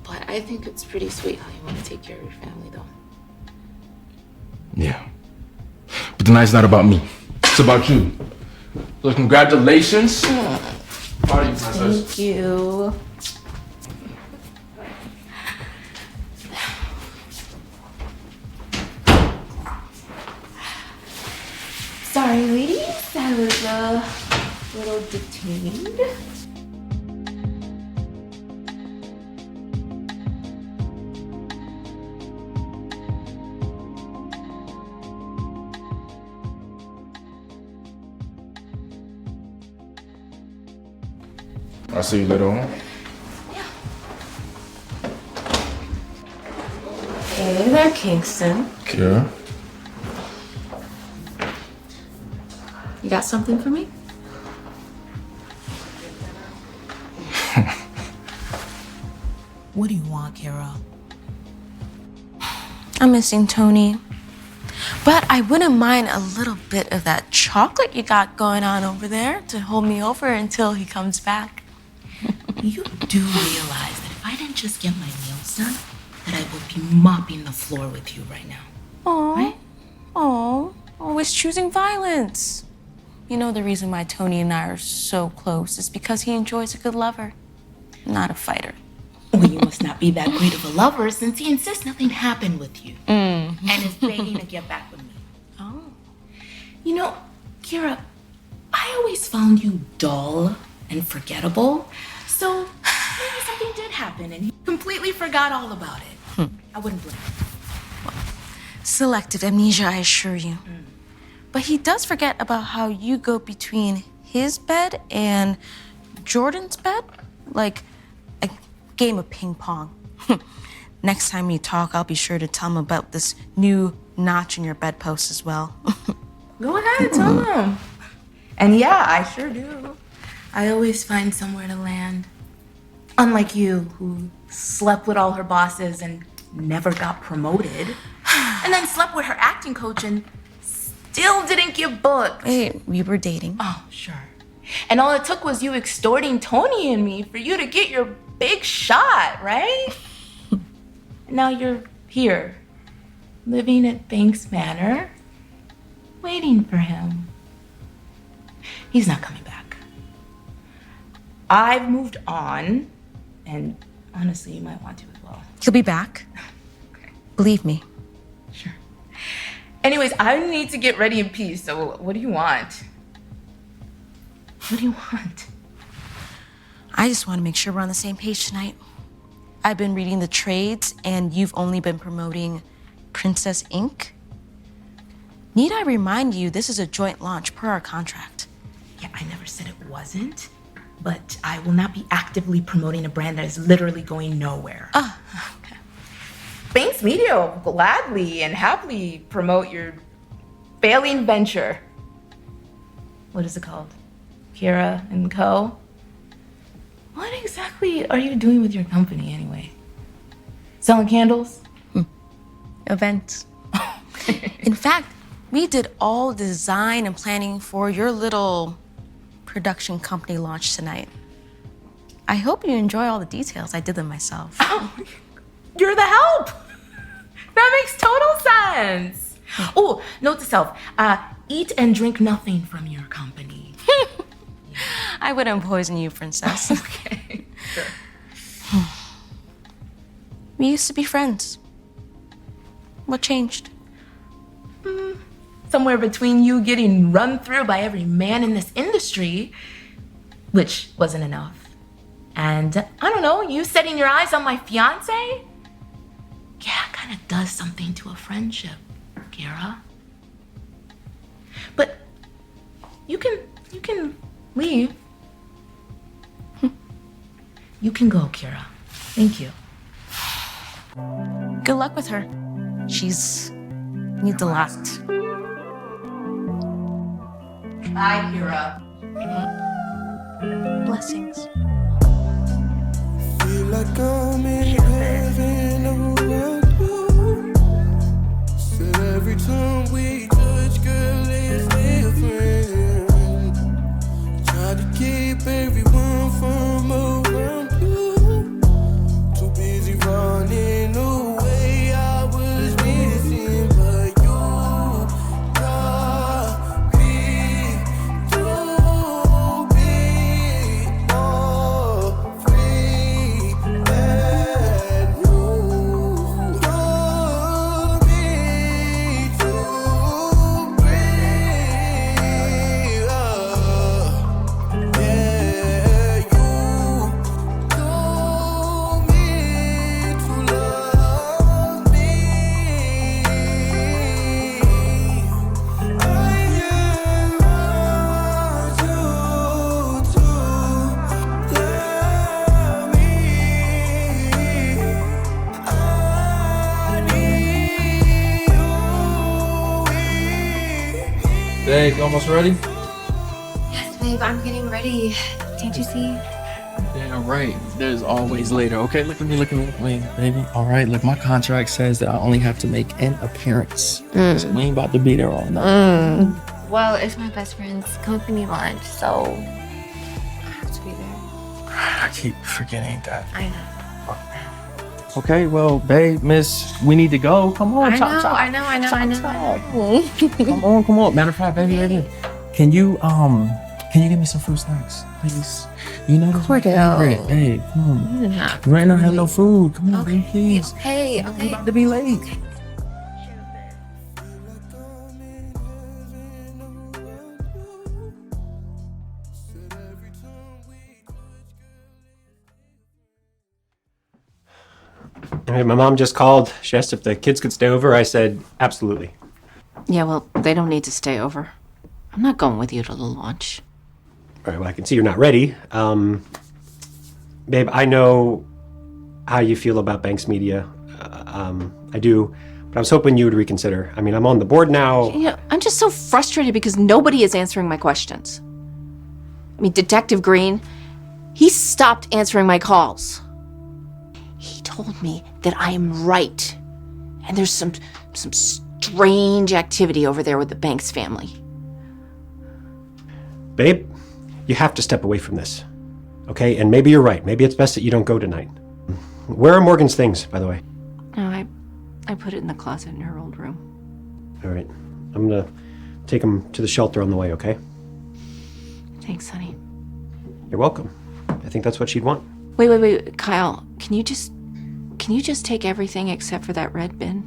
but I think it's pretty sweet how you want to take care of your family, though. Yeah. But tonight's not about me. It's about you. So congratulations. Proud of you, princess. Thank you. Sorry, ladies. I was a little detained. I'll see you later on. Hey there, Kingston. Kira. You got something for me? What do you want, Kira? I'm missing Tony. But I wouldn't mind a little bit of that chocolate you got going on over there to hold me over until he comes back. You do realize that if I didn't just get my nails done, that I would be mopping the floor with you right now. Oh, Right? oh, always choosing violence. You know the reason why Tony and I are so close is because he enjoys a good lover, not a fighter. Well, you must not be that great of a lover since he insists nothing happened with you. Mm. And is begging to get back with me. Oh. You know, Kira, I always found you dull and forgettable. So maybe something did happen and he completely forgot all about it. I wouldn't blame him. Selective amnesia, I assure you. But he does forget about how you go between his bed and Jordan's bed, like a game of ping pong. Next time you talk, I'll be sure to tell him about this new notch in your bedpost as well. Go ahead, tell him. And yeah, I sure do. I always find somewhere to land. Unlike you, who slept with all her bosses and never got promoted. And then slept with her acting coach and still didn't get booked. Hey, we were dating. Oh, sure. And all it took was you extorting Tony and me for you to get your big shot, right? And now you're here, living at Banks Manor, waiting for him. He's not coming back. I've moved on, and honestly, you might want to as well. He'll be back. Okay. Believe me. Sure. Anyways, I need to get ready in peace, so what do you want? What do you want? I just want to make sure we're on the same page tonight. I've been reading the trades, and you've only been promoting Princess Inc. Need I remind you, this is a joint launch per our contract. Yeah, I never said it wasn't, but I will not be actively promoting a brand that is literally going nowhere. Okay. Banks Media will gladly and happily promote your failing venture. What is it called? Kira and Co. What exactly are you doing with your company anyway? Selling candles? Events. In fact, we did all the design and planning for your little production company launch tonight. I hope you enjoy all the details. I did them myself. Oh, you're the help. That makes total sense. Oh, note to self, eat and drink nothing from your company. I wouldn't poison you, princess. Okay, sure. We used to be friends. What changed? Somewhere between you getting run through by every man in this industry, which wasn't enough, and I don't know, you setting your eyes on my fiance? Yeah, it kind of does something to a friendship, Kira. But you can leave. You can go, Kira. Thank you. Good luck with her. She's needs a lot. Bye, Kira. Blessings. Feel like I'm in heaven around you. Said every time we touch, girl, it's different. Try to keep everyone from around you. Too busy running away, I was missing, but you got me to be more free than you got me to breathe. Yeah, you told me to love me. Babe, you almost ready? Yes, babe, I'm getting ready. Can't you see? Damn right. There's always later. Okay, look at me, baby. All right, look, my contract says that I only have to make an appearance. So we ain't about to be there all night. Well, it's my best friend's company launch, so I have to be there. I keep forgetting that. I know. Okay, well, babe, miss, we need to go. Come on, I know. Come on. Matter of fact, baby. Can you give me some fruit snacks, please? You know this Cordell. Hey, come on. You right now have no food. Come on, baby, please. Okay. I'm about to be late. And my mom just called. She asked if the kids could stay over. I said, absolutely. Yeah, well, they don't need to stay over. I'm not going with you to the launch. All right, well, I can see you're not ready. Babe, I know how you feel about Banks Media. I do, but I was hoping you would reconsider. I mean, I'm on the board now. Yeah, I'm just so frustrated because nobody is answering my questions. I mean, Detective Green, he stopped answering my calls. He told me that I am right, and there's some strange activity over there with the Banks family. Babe, you have to step away from this, okay? And maybe you're right. Maybe it's best that you don't go tonight. Where are Morgan's things, by the way? No, I put it in the closet in her old room. All right. I'm gonna take them to the shelter on the way, okay? Thanks, honey. You're welcome. I think that's what she'd want. Wait, Kyle, can you just take everything except for that red bin?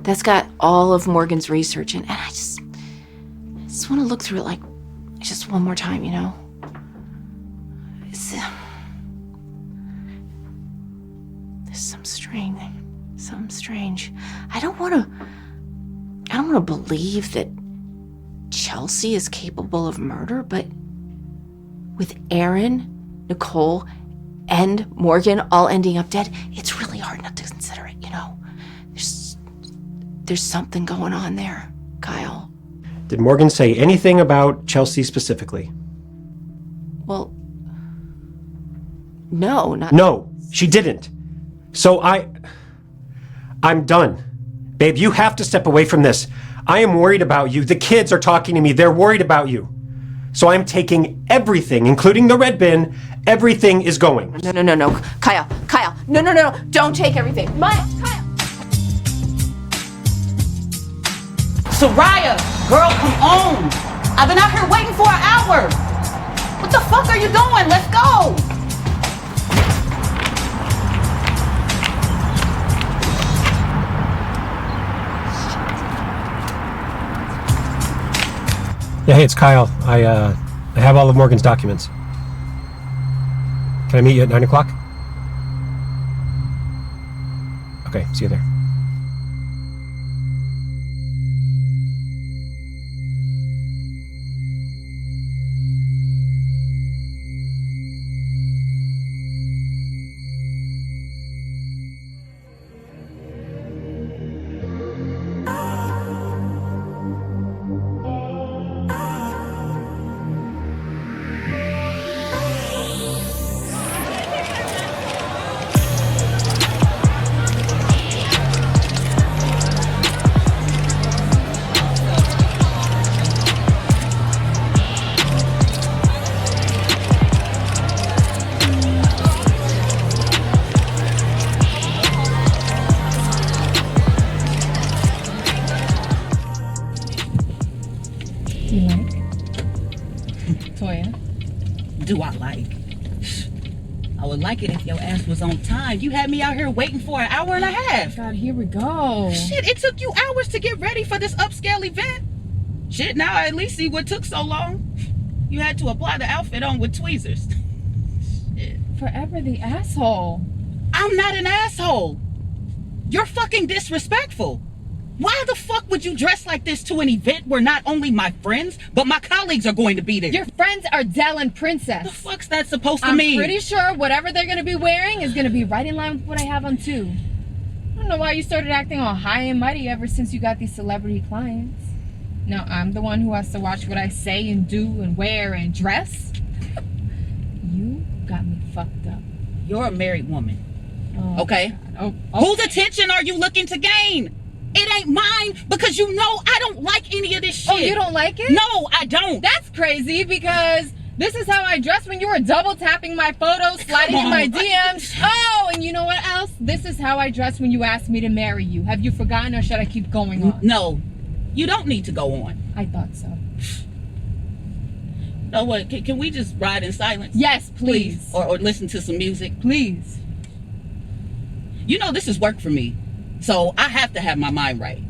That's got all of Morgan's research in, and I just want to look through it like just one more time, you know? There's something strange. I don't want to believe that Chelsea is capable of murder, but with Aaron, Nicole, and Morgan all ending up dead, it's really hard not to consider it, you know? There's something going on there, Kyle. Did Morgan say anything about Chelsea specifically? Well, no, not... No, she didn't. So I'm done. Babe, you have to step away from this. I am worried about you. The kids are talking to me. They're worried about you. So I'm taking everything, including the red bin. Everything is going. No. Kyle. No. Don't take everything. Kyle. Soraya, girl, come on. I've been out here waiting for an hour. What the fuck are you doing? Let's go. Yeah, hey, it's Kyle. I have all of Morgan's documents. Can I meet you at 9 o'clock? Okay, see you there. Do I like? I would like it if your ass was on time. You had me out here waiting for an hour and a half. God, here we go. Shit, it took you hours to get ready for this upscale event. Shit, now I at least see what took so long. You had to apply the outfit on with tweezers. Shit. Forever the asshole. I'm not an asshole. You're fucking disrespectful. Why the fuck would you dress like this to an event where not only my friends, but my colleagues are going to be there? Your friends are Dell and Princess. The fuck's that supposed to mean? I'm pretty sure whatever they're gonna be wearing is gonna be right in line with what I have on too. I don't know why you started acting all high and mighty ever since you got these celebrity clients. Now I'm the one who has to watch what I say and do and wear and dress. You got me fucked up. You're a married woman. Oh, okay? Oh, Whose attention are you looking to gain? It ain't mine because you know I don't like any of this shit. Oh, you don't like it? No, I don't. That's crazy because this is how I dressed when you were double tapping my photos, sliding in my DMs. Oh, and you know what else? This is how I dressed when you asked me to marry you. Have you forgotten or should I keep going on? No, you don't need to go on. I thought so. No, what? Can we just ride in silence? Yes, please. Or listen to some music? Please. You know this is work for me. So I have to have my mind right.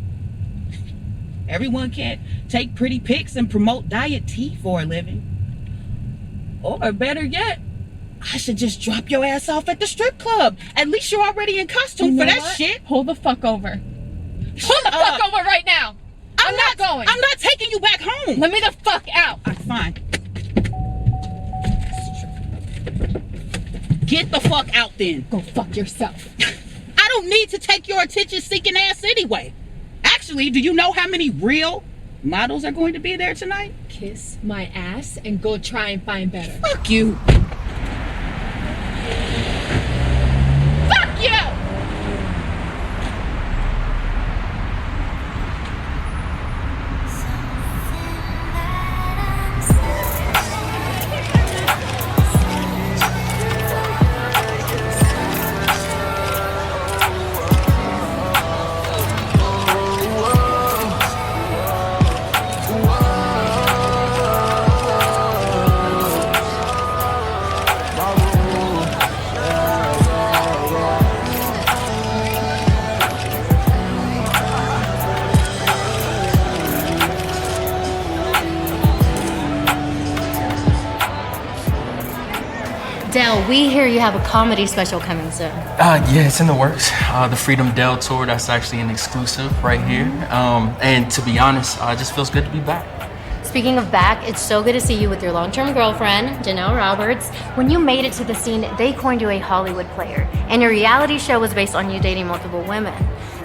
Everyone can't take pretty pics and promote diet tea for a living. Or better yet, I should just drop your ass off at the strip club. At least you're already in costume for that shit. Pull the fuck over. Pull the fuck over right now. I'm not going. I'm not taking you back home. Let me the fuck out. All right, fine. Get the fuck out then. Go fuck yourself. I don't need to take your attention-seeking ass anyway. Actually, do you know how many real models are going to be there tonight? Kiss my ass and go try and find better. Fuck you. Fuck you! Dell, we hear you have a comedy special coming soon. Yeah, it's in the works. The Freedom Dell Tour, that's actually an exclusive right here. And to be honest, it just feels good to be back. Speaking of back, it's so good to see you with your long-term girlfriend, Janelle Roberts. When you made it to the scene, they coined you a Hollywood player, and your reality show was based on you dating multiple women.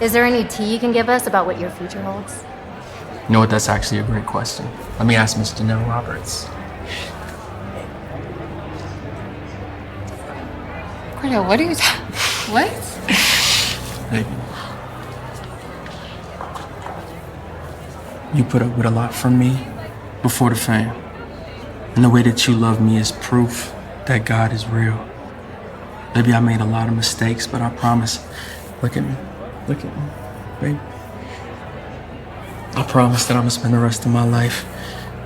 Is there any tea you can give us about what your future holds? You know what, that's actually a great question. Let me ask Miss Janelle Roberts. Cordell, what are you what? Hey. You put up with a lot from me before the fam. And the way that you love me is proof that God is real. Maybe I made a lot of mistakes, but I promise. Look at me, baby. I promise that I'm gonna spend the rest of my life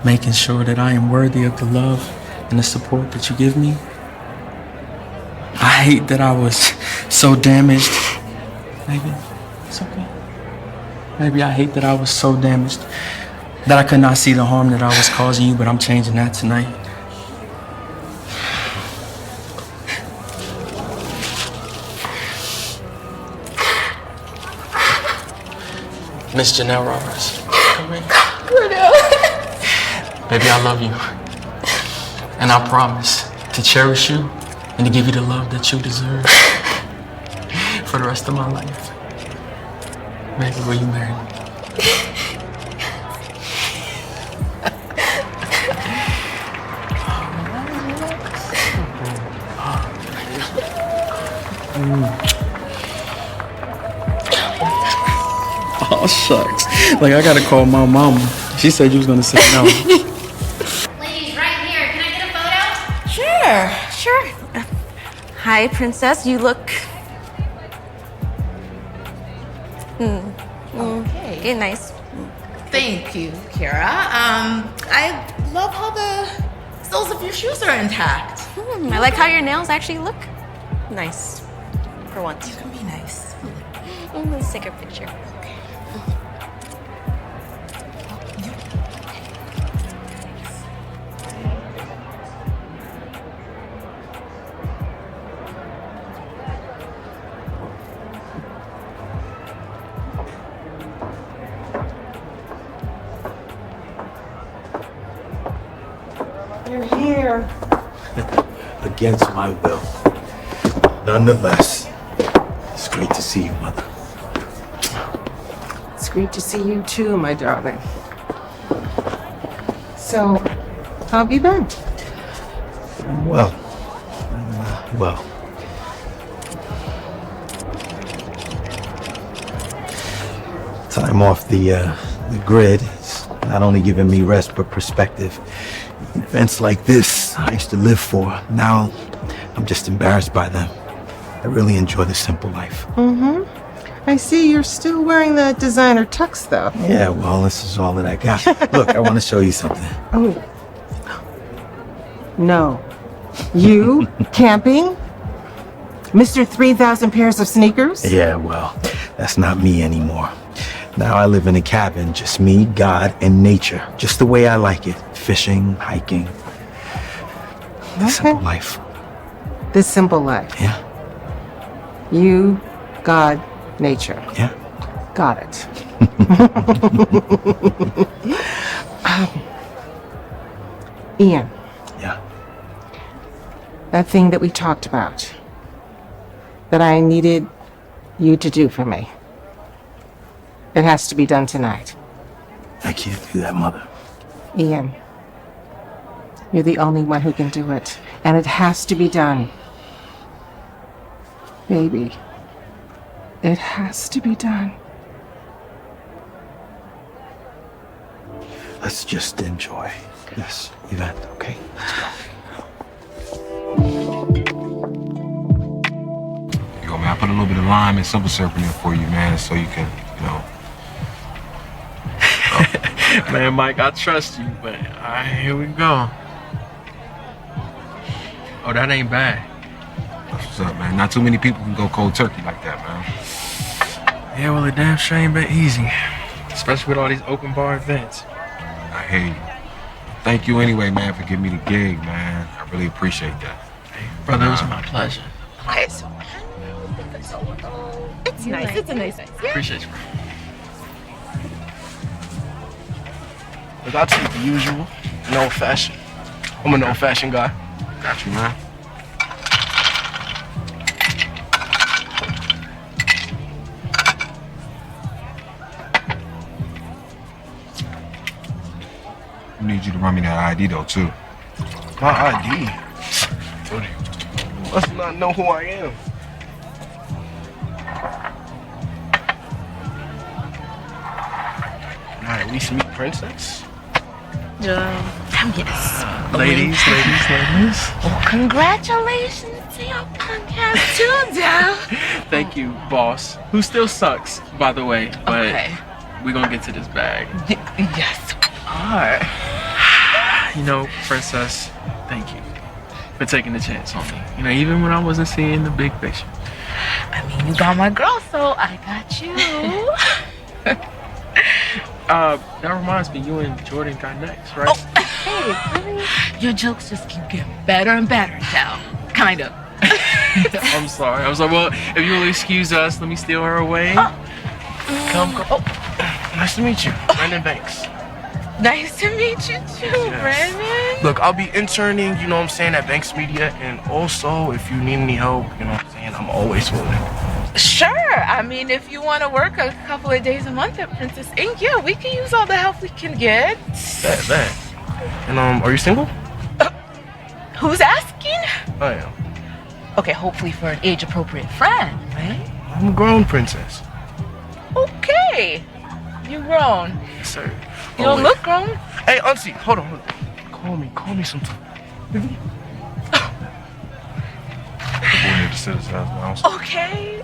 making sure that I am worthy of the love and the support that you give me. I hate that I was so damaged. Maybe it's okay. Maybe I hate that I was so damaged that I could not see the harm that I was causing you, but I'm changing that tonight. Miss Janelle Roberts, come in. Baby, I love you. And I promise to cherish you and to give you the love that you deserve for the rest of my life. Baby, will you marry me? Oh, shucks. Like, I gotta call my mama. She said you was gonna say no. Ladies, right here. Can I get a photo? Sure. Hi, princess. You look... Okay, nice. Thank you, Kira. I love how the soles of your shoes are intact. I like how your nails actually look nice. For once. You can be nice. Let's take a picture. You're here. Against my will. Nonetheless, it's great to see you, Mother. It's great to see you too, my darling. So, how have you been? Well. Time off the grid has not only given me rest, but perspective. Events like this I used to live for. Now, I'm just embarrassed by them. I really enjoy the simple life. Mm-hmm. I see you're still wearing that designer tux, though. Yeah, well, this is all that I got. Look, I want to show you something. Oh. No. You camping? Mr. 3,000 pairs of sneakers? Yeah, well, that's not me anymore. Now I live in a cabin, just me, God, and nature. Just the way I like it. Fishing, hiking. The simple life. This simple life. Yeah. You, God, nature. Yeah. Got it. Ian. Yeah. That thing that we talked about. That I needed you to do for me. It has to be done tonight. I can't do that, Mother. Ian. You're the only one who can do it. And it has to be done. Baby. It has to be done. Let's just enjoy this event, okay? Let's go. Yo, man, I put a little bit of lime and simple syrup in there for you, man, so you can, you know. Man, Mike, I trust you, but here we go. Oh, that ain't bad. What's up, man? Not too many people can go cold turkey like that, man. Yeah, well, it damn sure ain't been easy. Especially with all these open bar events. I hear you. Thank you anyway, man, for giving me the gig, man. I really appreciate that. Hey, brother, it was my pleasure. Okay, so it's nice. It's a nice night. Yeah. Appreciate you, bro. Look, I'll take the usual. An old fashioned. I'm an old fashioned guy. Got you, man. I need you to run me that ID though, too. My ID? You must not know who I am. Alright, least meet Princess. Yes. Ladies. Well, congratulations to your podcast too, Dad. Thank you, boss. Who still sucks, by the way. But Okay. we're gonna get to this bag. Yes, we are. You know, Princess, thank you for taking the chance on me. You know, even when I wasn't seeing the big picture. I mean, you got my girl, so I got you. That reminds me, you and Jordan got next, right? Hey, really? Your jokes just keep getting better and better, Dal. Kind of. I'm sorry. Well, if you will excuse us, let me steal her away. Come. Nice to meet you, Brandon Banks. Nice to meet you too, Brandon. Look, I'll be interning, you know what I'm saying, at Banks Media, and also, if you need any help, you know what I'm saying, I'm always willing. Sure. I mean, if you want to work a couple of days a month at Princess Ink, yeah, we can use all the help we can get. That. And, are you single? Who's asking? I am. Okay, hopefully for an age-appropriate friend, right? I'm a grown princess. Okay. You're grown. Yes, sir. You don't look grown. Hey, Auntie, hold on. Call me sometime. The boy need to sit his ass down. Okay.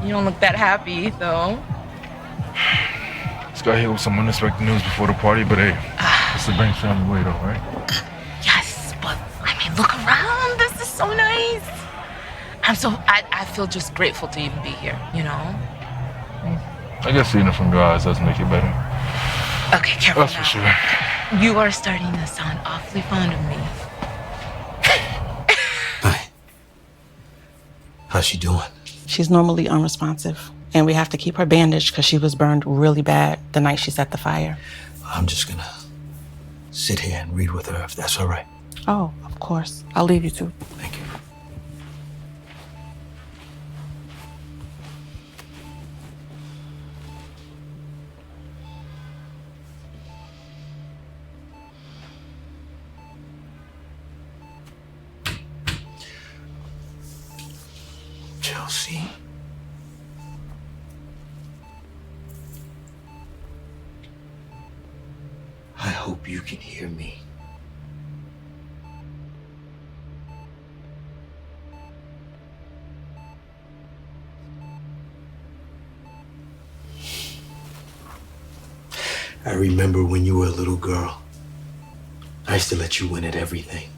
You don't look that happy, though. Just got hit with some unexpected news before the party, but hey, it's the Banks family way though, right? Yes, but I mean, look around. This is so nice. I feel just grateful to even be here, you know? I guess seeing it from your eyes does make it better. Okay, careful That's now. for sure. You are starting to sound awfully fond of me. How's she doing? She's normally unresponsive, and we have to keep her bandaged because she was burned really bad the night she set the fire. I'm just gonna sit here and read with her if that's all right. Oh, of course. I'll leave you to. Thank you. Chelsea. I hope you can hear me. I remember when you were a little girl. I used to let you win at everything.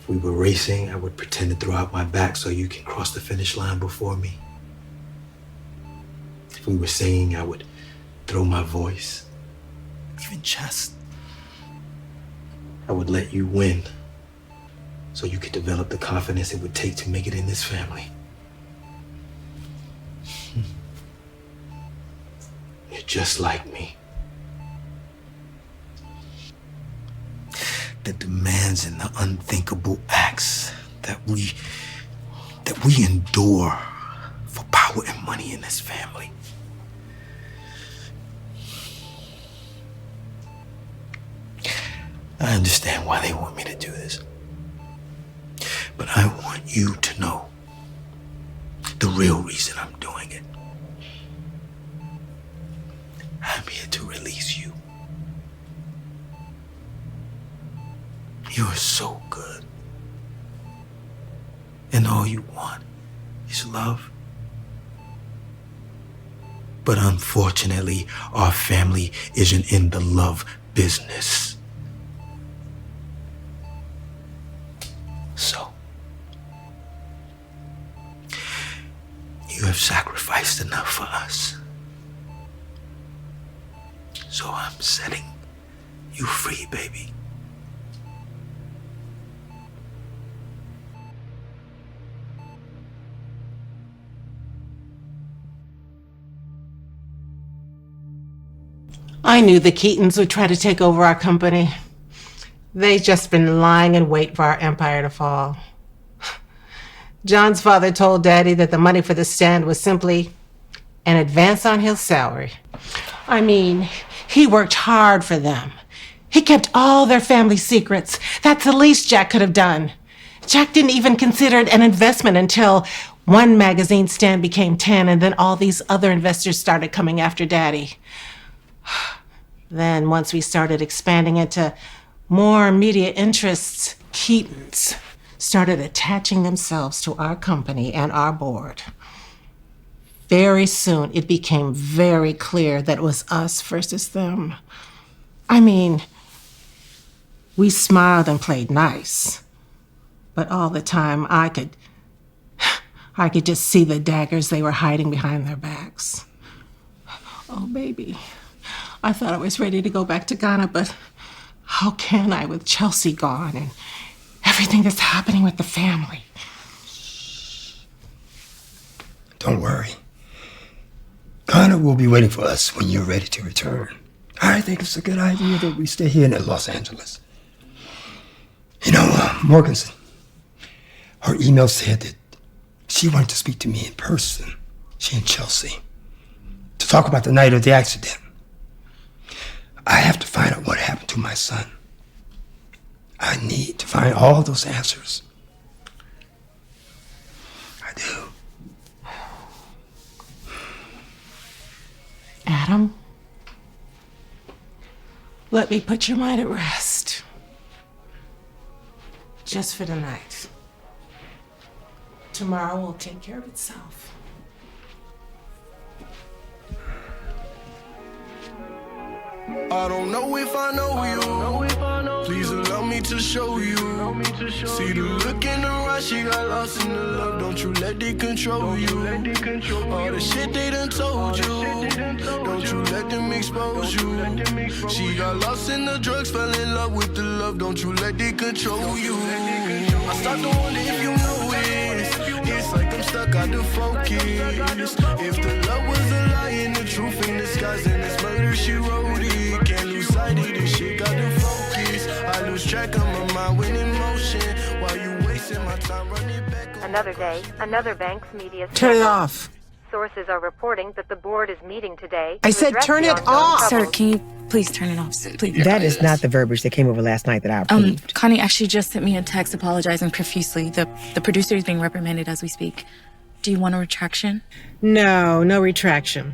If we were racing, I would pretend to throw out my back so you can cross the finish line before me. If we were singing, I would throw my voice, even chest. I would let you win so you could develop the confidence it would take to make it in this family. You're just like me. The demands and the unthinkable acts that we endure for power and money in this family. I understand why they want me to do this. But I want you to know the real reason I'm doing it. I'm here to release you. You're so good. And all you want is love. But unfortunately, our family isn't in the love business. So, you have sacrificed enough for us. So I'm setting you free, baby. I knew the Keatons would try to take over our company. They've just been lying in wait for our empire to fall. John's father told Daddy that the money for the stand was simply an advance on his salary. I mean, he worked hard for them. He kept all their family secrets. That's the least Jack could have done. Jack didn't even consider it an investment until one magazine stand became 10, and then all these other investors started coming after Daddy. Then once we started expanding into more media interests, Keatons started attaching themselves to our company and our board. Very soon, it became very clear that it was us versus them. I mean, we smiled and played nice, but all the time I could just see the daggers they were hiding behind their backs. Oh, baby, I thought I was ready to go back to Ghana, but how can I with Chelsea gone and everything that's happening with the family? Don't worry. Ghana will be waiting for us when you're ready to return. I think it's a good idea that we stay here in Los Angeles. You know, Morganson, her email said that she wanted to speak to me in person, she and Chelsea, to talk about the night of the accident. I have to find out what happened to my son. I need to find all those answers. I do. Adam, let me put your mind at rest. Just for the night. Tomorrow will take care of itself. I don't know if I know you. Please allow me to show you. See the look in her eyes, she got lost in the love. Don't you let it control you. All the shit they done told you. Don't you let them expose you. She got lost in the drugs, fell in love with the love. Don't you let it control you. I start to wonder if you know it. It's like I'm stuck out the focus. If the love was a lie and the truth in disguise, then it's murder she wrote it. Can't lose sight of this shit, got the focus. I lose track of my mind when in motion. While you wasting my time running back. Another day, another bank's media. Turn it off. Sources are reporting that the board is meeting today. I said turn it off. Sir, can you please turn it off? Please. That is not the verbiage that came over last night that I approved. Connie actually just sent me a text apologizing profusely. The producer is being reprimanded as we speak. Do you want a retraction? No retraction.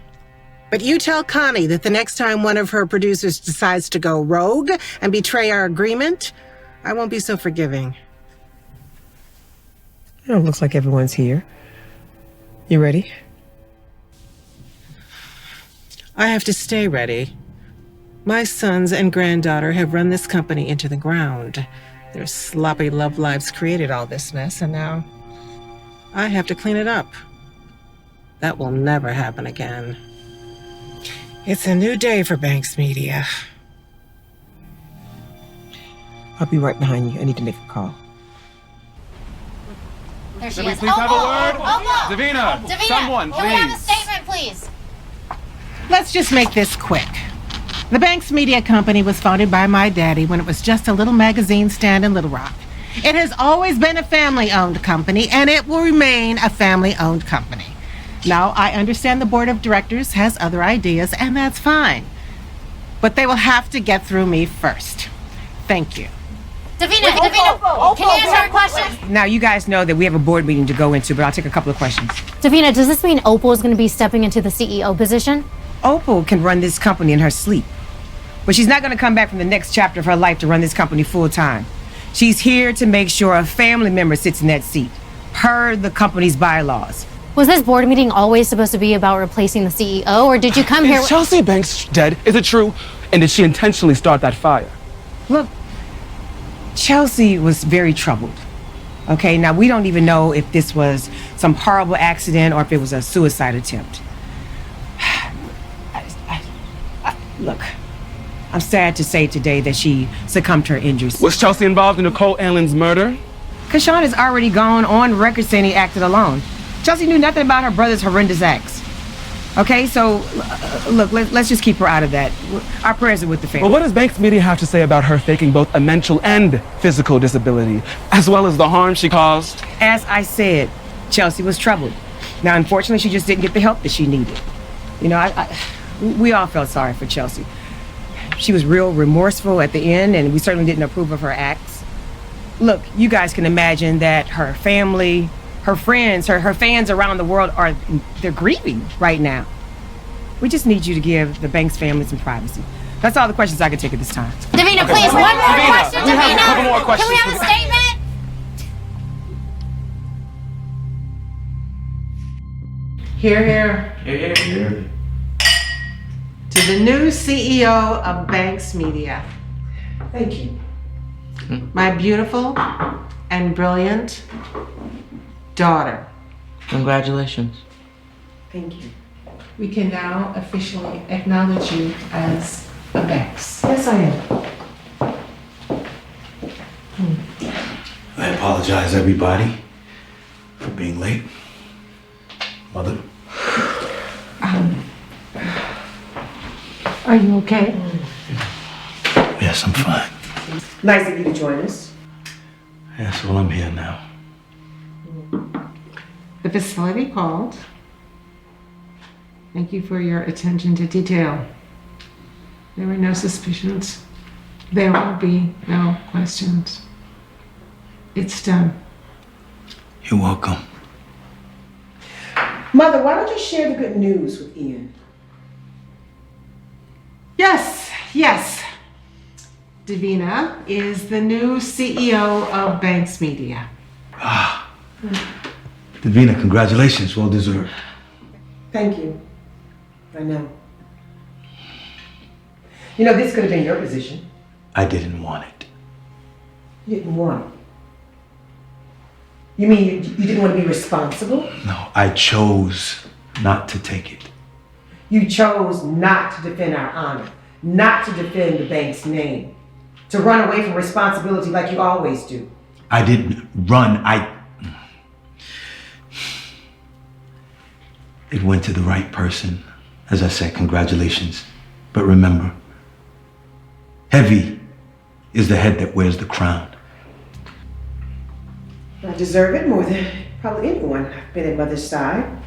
But you tell Connie that the next time one of her producers decides to go rogue and betray our agreement, I won't be so forgiving. Oh, looks like everyone's here. You ready? I have to stay ready. My sons and granddaughter have run this company into the ground. Their sloppy love lives created all this mess, and now I have to clean it up. That will never happen again. It's a new day for Banks Media. I'll be right behind you. I need to make a call. There she Can we is. please have a word? Opal! Davina, someone, can we have a please. statement, please? Let's just make this quick. The Banks Media Company was founded by my daddy when it was just a little magazine stand in Little Rock. It has always been a family-owned company, and it will remain a family-owned company. Now, I understand the board of directors has other ideas, and that's fine. But they will have to get through me first. Thank you. Davina, can you answer a question? Now, you guys know that we have a board meeting to go into, but I'll take a couple of questions. Davina, does this mean Opal is going to be stepping into the CEO position? Opal can run this company in her sleep, but she's not going to come back from the next chapter of her life to run this company full time. She's here to make sure a family member sits in that seat, per the company's bylaws. Was this board meeting always supposed to be about replacing the CEO, or did you come here? Is Chelsea Banks dead? Is it true? And did she intentionally start that fire? Look, Chelsea was very troubled. Okay, now we don't even know if this was some horrible accident or if it was a suicide attempt. Look, I'm sad to say today that she succumbed to her injuries. Was Chelsea involved in Nicole Allen's murder? Kashawn has already gone on record saying he acted alone. Chelsea knew nothing about her brother's horrendous acts. Okay, so look, let's just keep her out of that. Our prayers are with the family. Well, what does Banks Media have to say about her faking both a mental and physical disability, as well as the harm she caused? As I said, Chelsea was troubled. Now, unfortunately, she just didn't get the help that she needed. You know, we all felt sorry for Chelsea. She was real remorseful at the end, and we certainly didn't approve of her acts. Look, you guys can imagine that her family, her friends, her fans around the world they're grieving right now. We just need you to give the Banks family some privacy. That's all the questions I can take at this time. Davina, please, one more question, We have a couple more Davina. questions. Can we have a statement? Hear, hear. Yeah. To the new CEO of Banks Media. Thank you. My beautiful and brilliant daughter. Congratulations. Thank you. We can now officially acknowledge you as a Banks. Yes, I am. I apologize, everybody, for being late. Mother. Are you okay? Yes, I'm fine. Nice of you to join us. Yes, well, I'm here now. The facility called. Thank you for your attention to detail. There were no suspicions. There will be no questions. It's done. You're welcome. Mother, why don't you share the good news with Ian? Yes. Davina is the new CEO of Banks Media. Davina, congratulations. Well deserved. Thank you. I know. You know, this could have been your position. I didn't want it. You didn't want it. You mean you didn't want to be responsible? No, I chose not to take it. You chose not to defend our honor, not to defend the bank's name, to run away from responsibility like you always do. I didn't run. It went to the right person. As I said, congratulations. But remember, heavy is the head that wears the crown. I deserve it more than probably anyone. I've been at Mother's side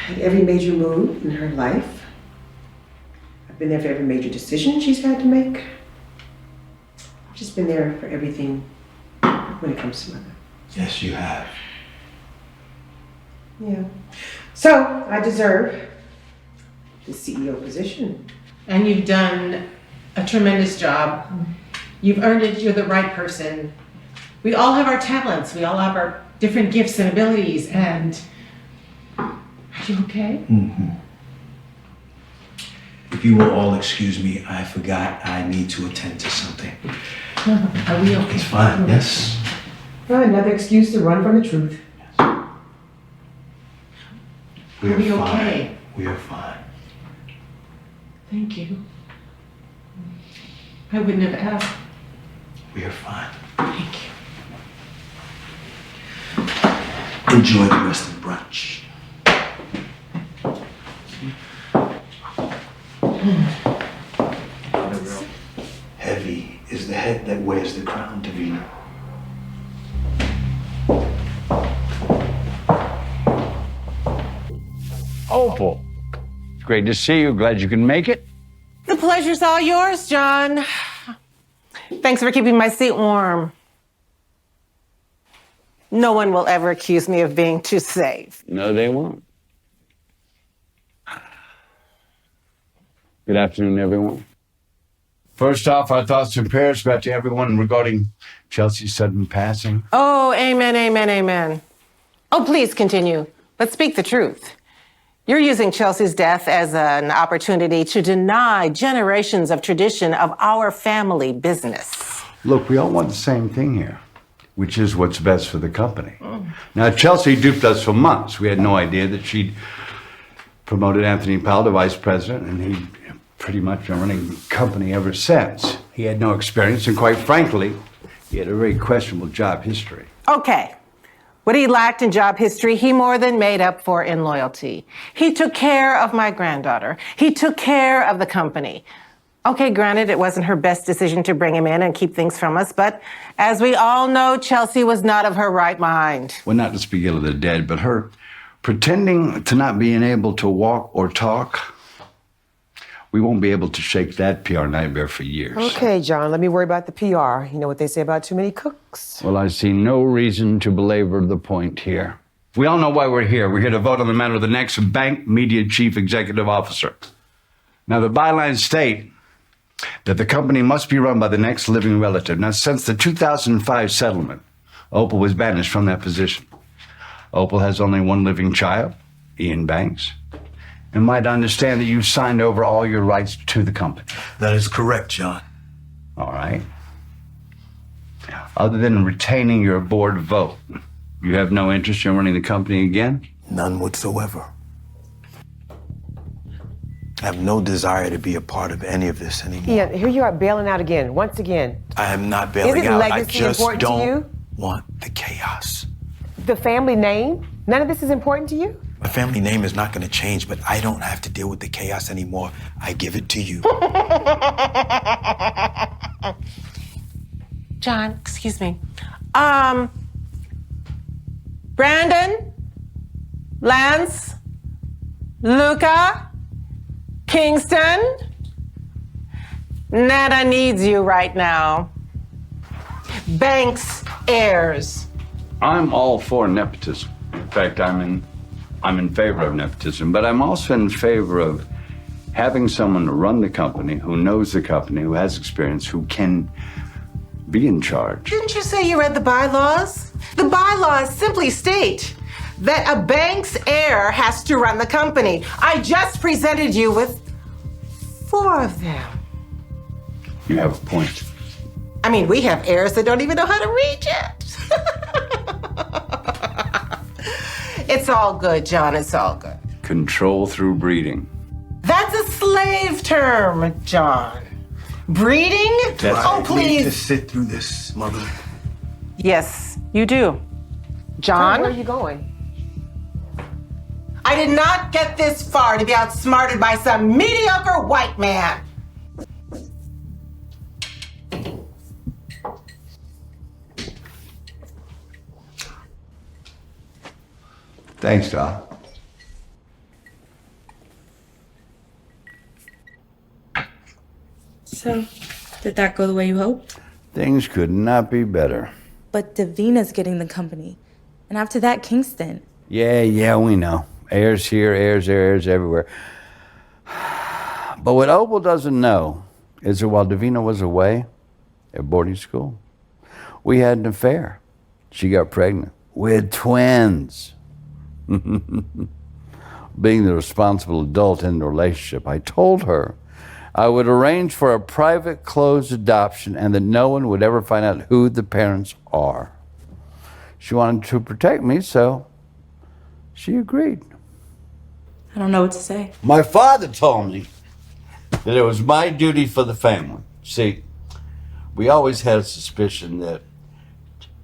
at every major move in her life. I've been there for every major decision she's had to make. I've just been there for everything when it comes to Mother. Yes, you have. Yeah. So I deserve the CEO position. And you've done a tremendous job. You've earned it. You're the right person. We all have our talents. We all have our different gifts and abilities. And are you okay? Mm-hmm. If you will all excuse me, I forgot I need to attend to something. Are we okay? It's fine, yes. Well, another excuse to run from the truth. We're Are we fine. okay? We are fine. Thank you. I wouldn't have asked. We are fine. Thank you. Enjoy the rest of the brunch. Heavy is the head that wears the crown, Davina. Opal, it's great to see you. Glad you can make it. The pleasure's all yours, John. Thanks for keeping my seat warm. No one will ever accuse me of being too safe. No, they won't. Good afternoon, everyone. First off, our thoughts and prayers go out to everyone regarding Chelsea's sudden passing. Oh, amen, amen, amen. Oh, please continue, but speak the truth. You're using Chelsea's death as an opportunity to deny generations of tradition of our family business. Look, we all want the same thing here, which is what's best for the company. Now, Chelsea duped us for months. We had no idea that she'd promoted Anthony Powell to vice president, and he'd pretty much been running the company ever since. He had no experience, and quite frankly, he had a very questionable job history. Okay. What he lacked in job history, he more than made up for in loyalty. He took care of my granddaughter. He took care of the company. Okay, granted, it wasn't her best decision to bring him in and keep things from us, but as we all know, Chelsea was not of her right mind. Well, not to speak ill of the dead, but her pretending to not being able to walk or talk We won't be able to shake that PR nightmare for years. Okay, John, let me worry about the PR. You know what they say about too many cooks. Well, I see no reason to belabor the point here. We all know why we're here. We're here to vote on the matter of the next bank media chief executive officer. Now, the bylines state that the company must be run by the next living relative. Now, since the 2005 settlement, Opal was banished from that position. Opal has only one living child, Ian Banks. And might understand that you signed over all your rights to the company. That is correct, John. All right. Other than retaining your board vote, you have no interest in running the company again? None whatsoever. I have no desire to be a part of any of this anymore. Ian, here you are bailing out again, once again. I am not bailing Isn't out. I legacy just important to don't you? want the chaos. The family name? None of this is important to you? My family name is not going to change, but I don't have to deal with the chaos anymore. I give it to you. John, excuse me. Brandon, Lance, Luca, Kingston, Netta needs you right now. Banks heirs. I'm all for nepotism. In fact, I'm in favor of nepotism, but I'm also in favor of having someone to run the company who knows the company, who has experience, who can be in charge. Didn't you say you read the bylaws? The bylaws simply state that a bank's heir has to run the company. I just presented you with 4 of them. You have a point. I mean, we have heirs that don't even know how to read yet. It's all good, John. It's all good. Control through breeding. That's a slave term, John. Breeding? Oh, I need to please. sit through this, Mother. Yes, you do. John? Where are you going? I did not get this far to be outsmarted by some mediocre white man. Thanks, Doc. So, did that go the way you hoped? Things could not be better. But Davina's getting the company. And after that, Kingston. Yeah, we know. Heirs here, heirs everywhere. But what Opal doesn't know is that while Davina was away at boarding school, we had an affair. She got pregnant with twins. Being the responsible adult in the relationship, I told her I would arrange for a private closed adoption and that no one would ever find out who the parents are. She wanted to protect me, so she agreed. I don't know what to say. My father told me that it was my duty for the family. See, we always had a suspicion that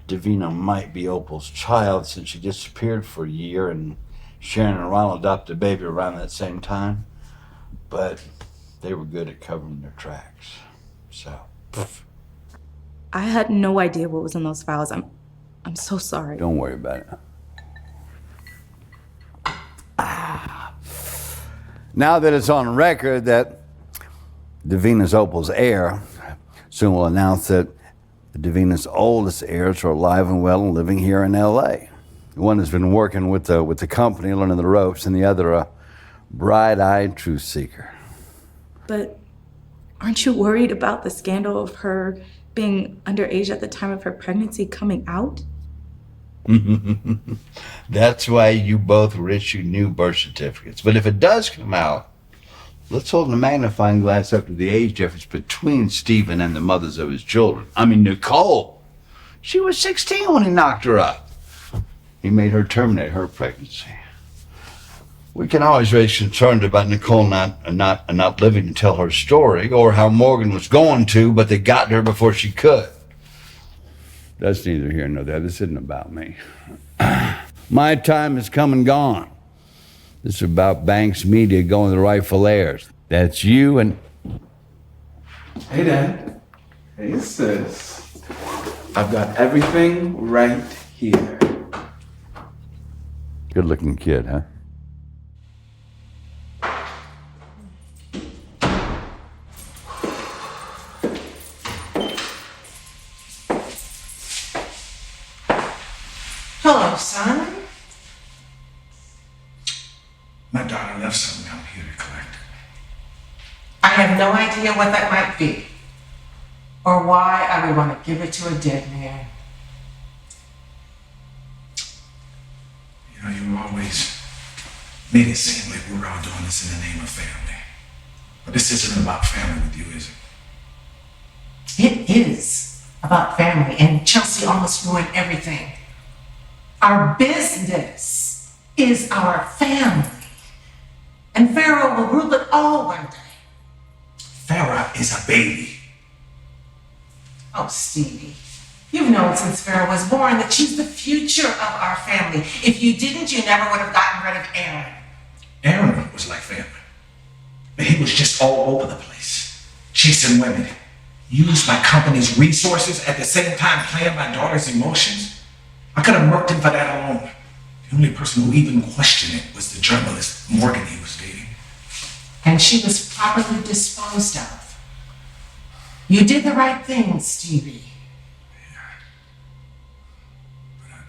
Davina might be Opal's child since she disappeared for a year and Sharon and Ronald adopted a baby around that same time. But they were good at covering their tracks. So, I had no idea what was in those files. I'm so sorry. Don't worry about it. Now that it's on record that Davina's Opal's heir, soon we'll announce that Davina's oldest heirs are alive and well and living here in L.A. One has been working with the company, learning the ropes, and the other a bright-eyed truth seeker. But aren't you worried about the scandal of her being underage at the time of her pregnancy coming out? That's why you both were issued new birth certificates. But if it does come out, let's hold a magnifying glass up to the age difference between Stephen and the mothers of his children. I mean, Nicole, she was 16 when he knocked her up. He made her terminate her pregnancy. We can always raise concerns about Nicole not living to tell her story, or how Morgan was going to, but they got to her before she could. That's neither here nor there. This isn't about me. My time has come and gone. This is about Banks Media going to the rightful heirs. That's you and... Hey, Dad. Hey, sis. I've got everything right here. Good-looking kid, huh? Hello, son. My daughter left something out here to collect. I have no idea what that might be, or why I would want to give it to a dead man. You know, you always made it seem like we were all doing this in the name of family. But this isn't about family with you, is it? It is about family, and Chelsea almost ruined everything. Our business is our family, and Pharaoh will rule it all one day. Farrah is a baby. Oh, Stevie, you've known since Pharaoh was born that she's the future of our family. If you didn't, you never would have gotten rid of Aaron. Aaron was like family, but he was just all over the place, chasing women, used my company's resources, at the same time playing my daughter's emotions. I could have murked him for that alone. The only person who even questioned it was the journalist Morgan he was dating. And she was properly disposed of. You did the right thing, Stevie.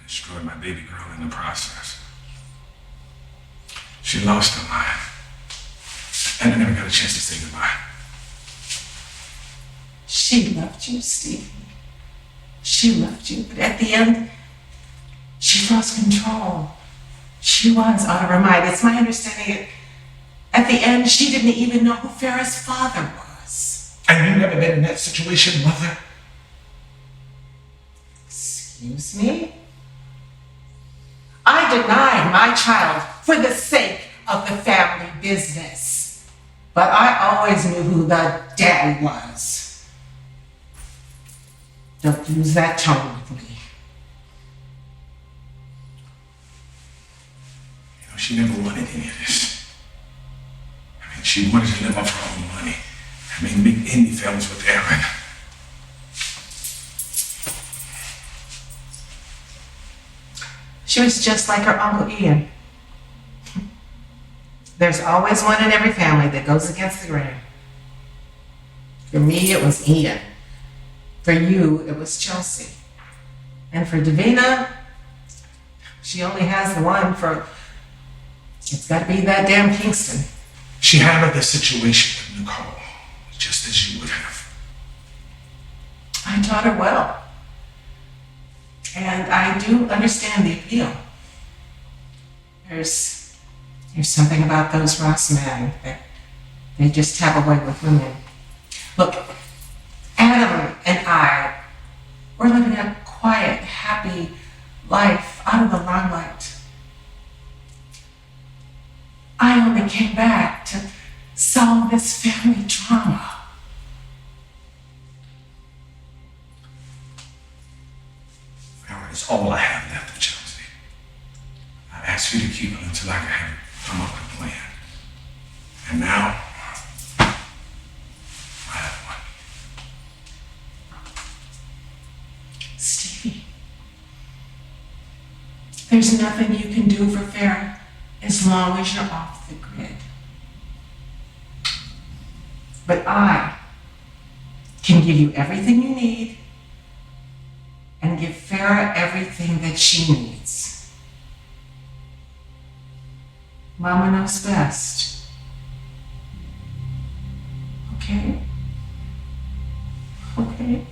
Destroyed my baby girl in the process. She lost her mind, and I never got a chance to say goodbye. She loved you, Stevie. She loved you, but at the end, she lost control. She was out of her mind. It's my understanding at the end, she didn't even know who Farrah's father was. And you've never been in that situation, Mother? Excuse me? I denied my child for the sake of the family business. But I always knew who the daddy was. Don't use that tone with me. You know, she never wanted any of this. I mean, she wanted to live off her own money. I mean, big indie films with Aaron. She was just like her Uncle Ian. There's always one in every family that goes against the grain. For me, it was Ian. For you, it was Chelsea. And for Davina, she only has the one for, it's gotta be that damn Kingston. She handled the situation with Nicole, just as you would have. I taught her well. And I do understand the appeal. There's something about those Ross men that they just have a way with women. Look, Adam and I, we're living a quiet, happy life out of the limelight. I only came back to solve this family drama. Farrah is all I have left of Chelsea. I asked you to keep her until I could have her come up with a plan. And now, I have one. Stevie, there's nothing you can do for Farrah as long as you're off the grid. But I can give you everything you need and give Farrah everything that she needs. Mama knows best. Okay? Okay?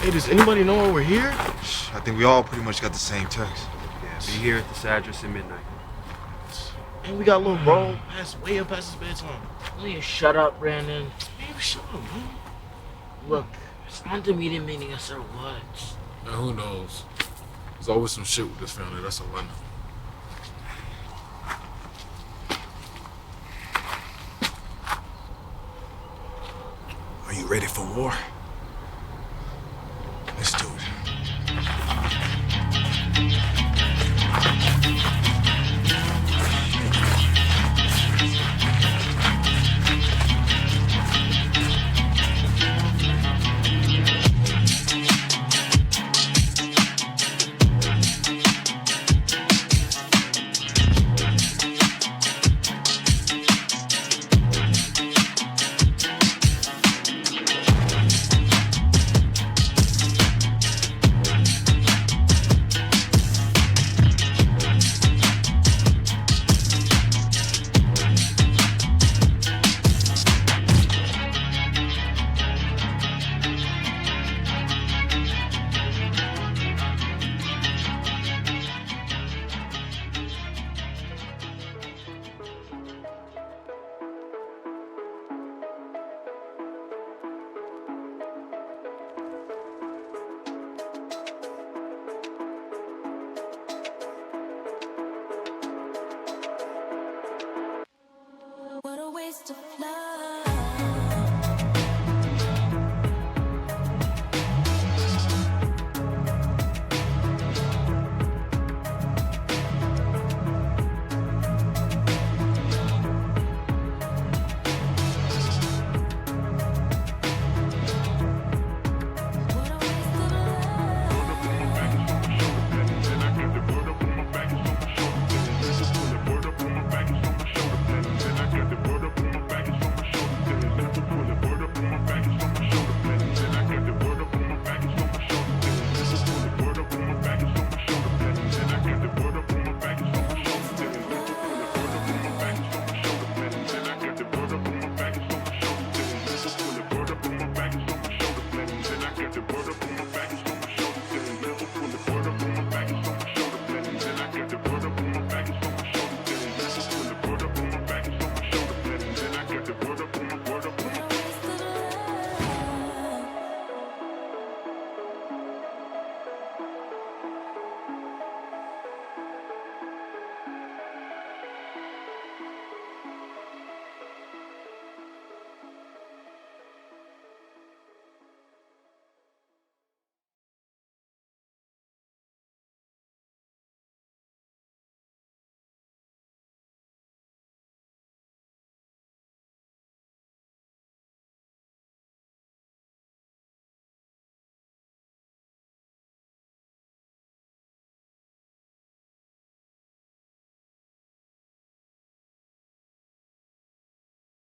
Hey, does anybody know why we're here? I think we all pretty much got the same text. Yeah, be here at this address at midnight. And we got a little bro, way up past his bedtime. Will you shut up, Brandon? Man, shut up, man. Look, it's not the meeting meaning us or what. Man, who knows? There's always some shit with this family, that's all I know. Are you ready for war?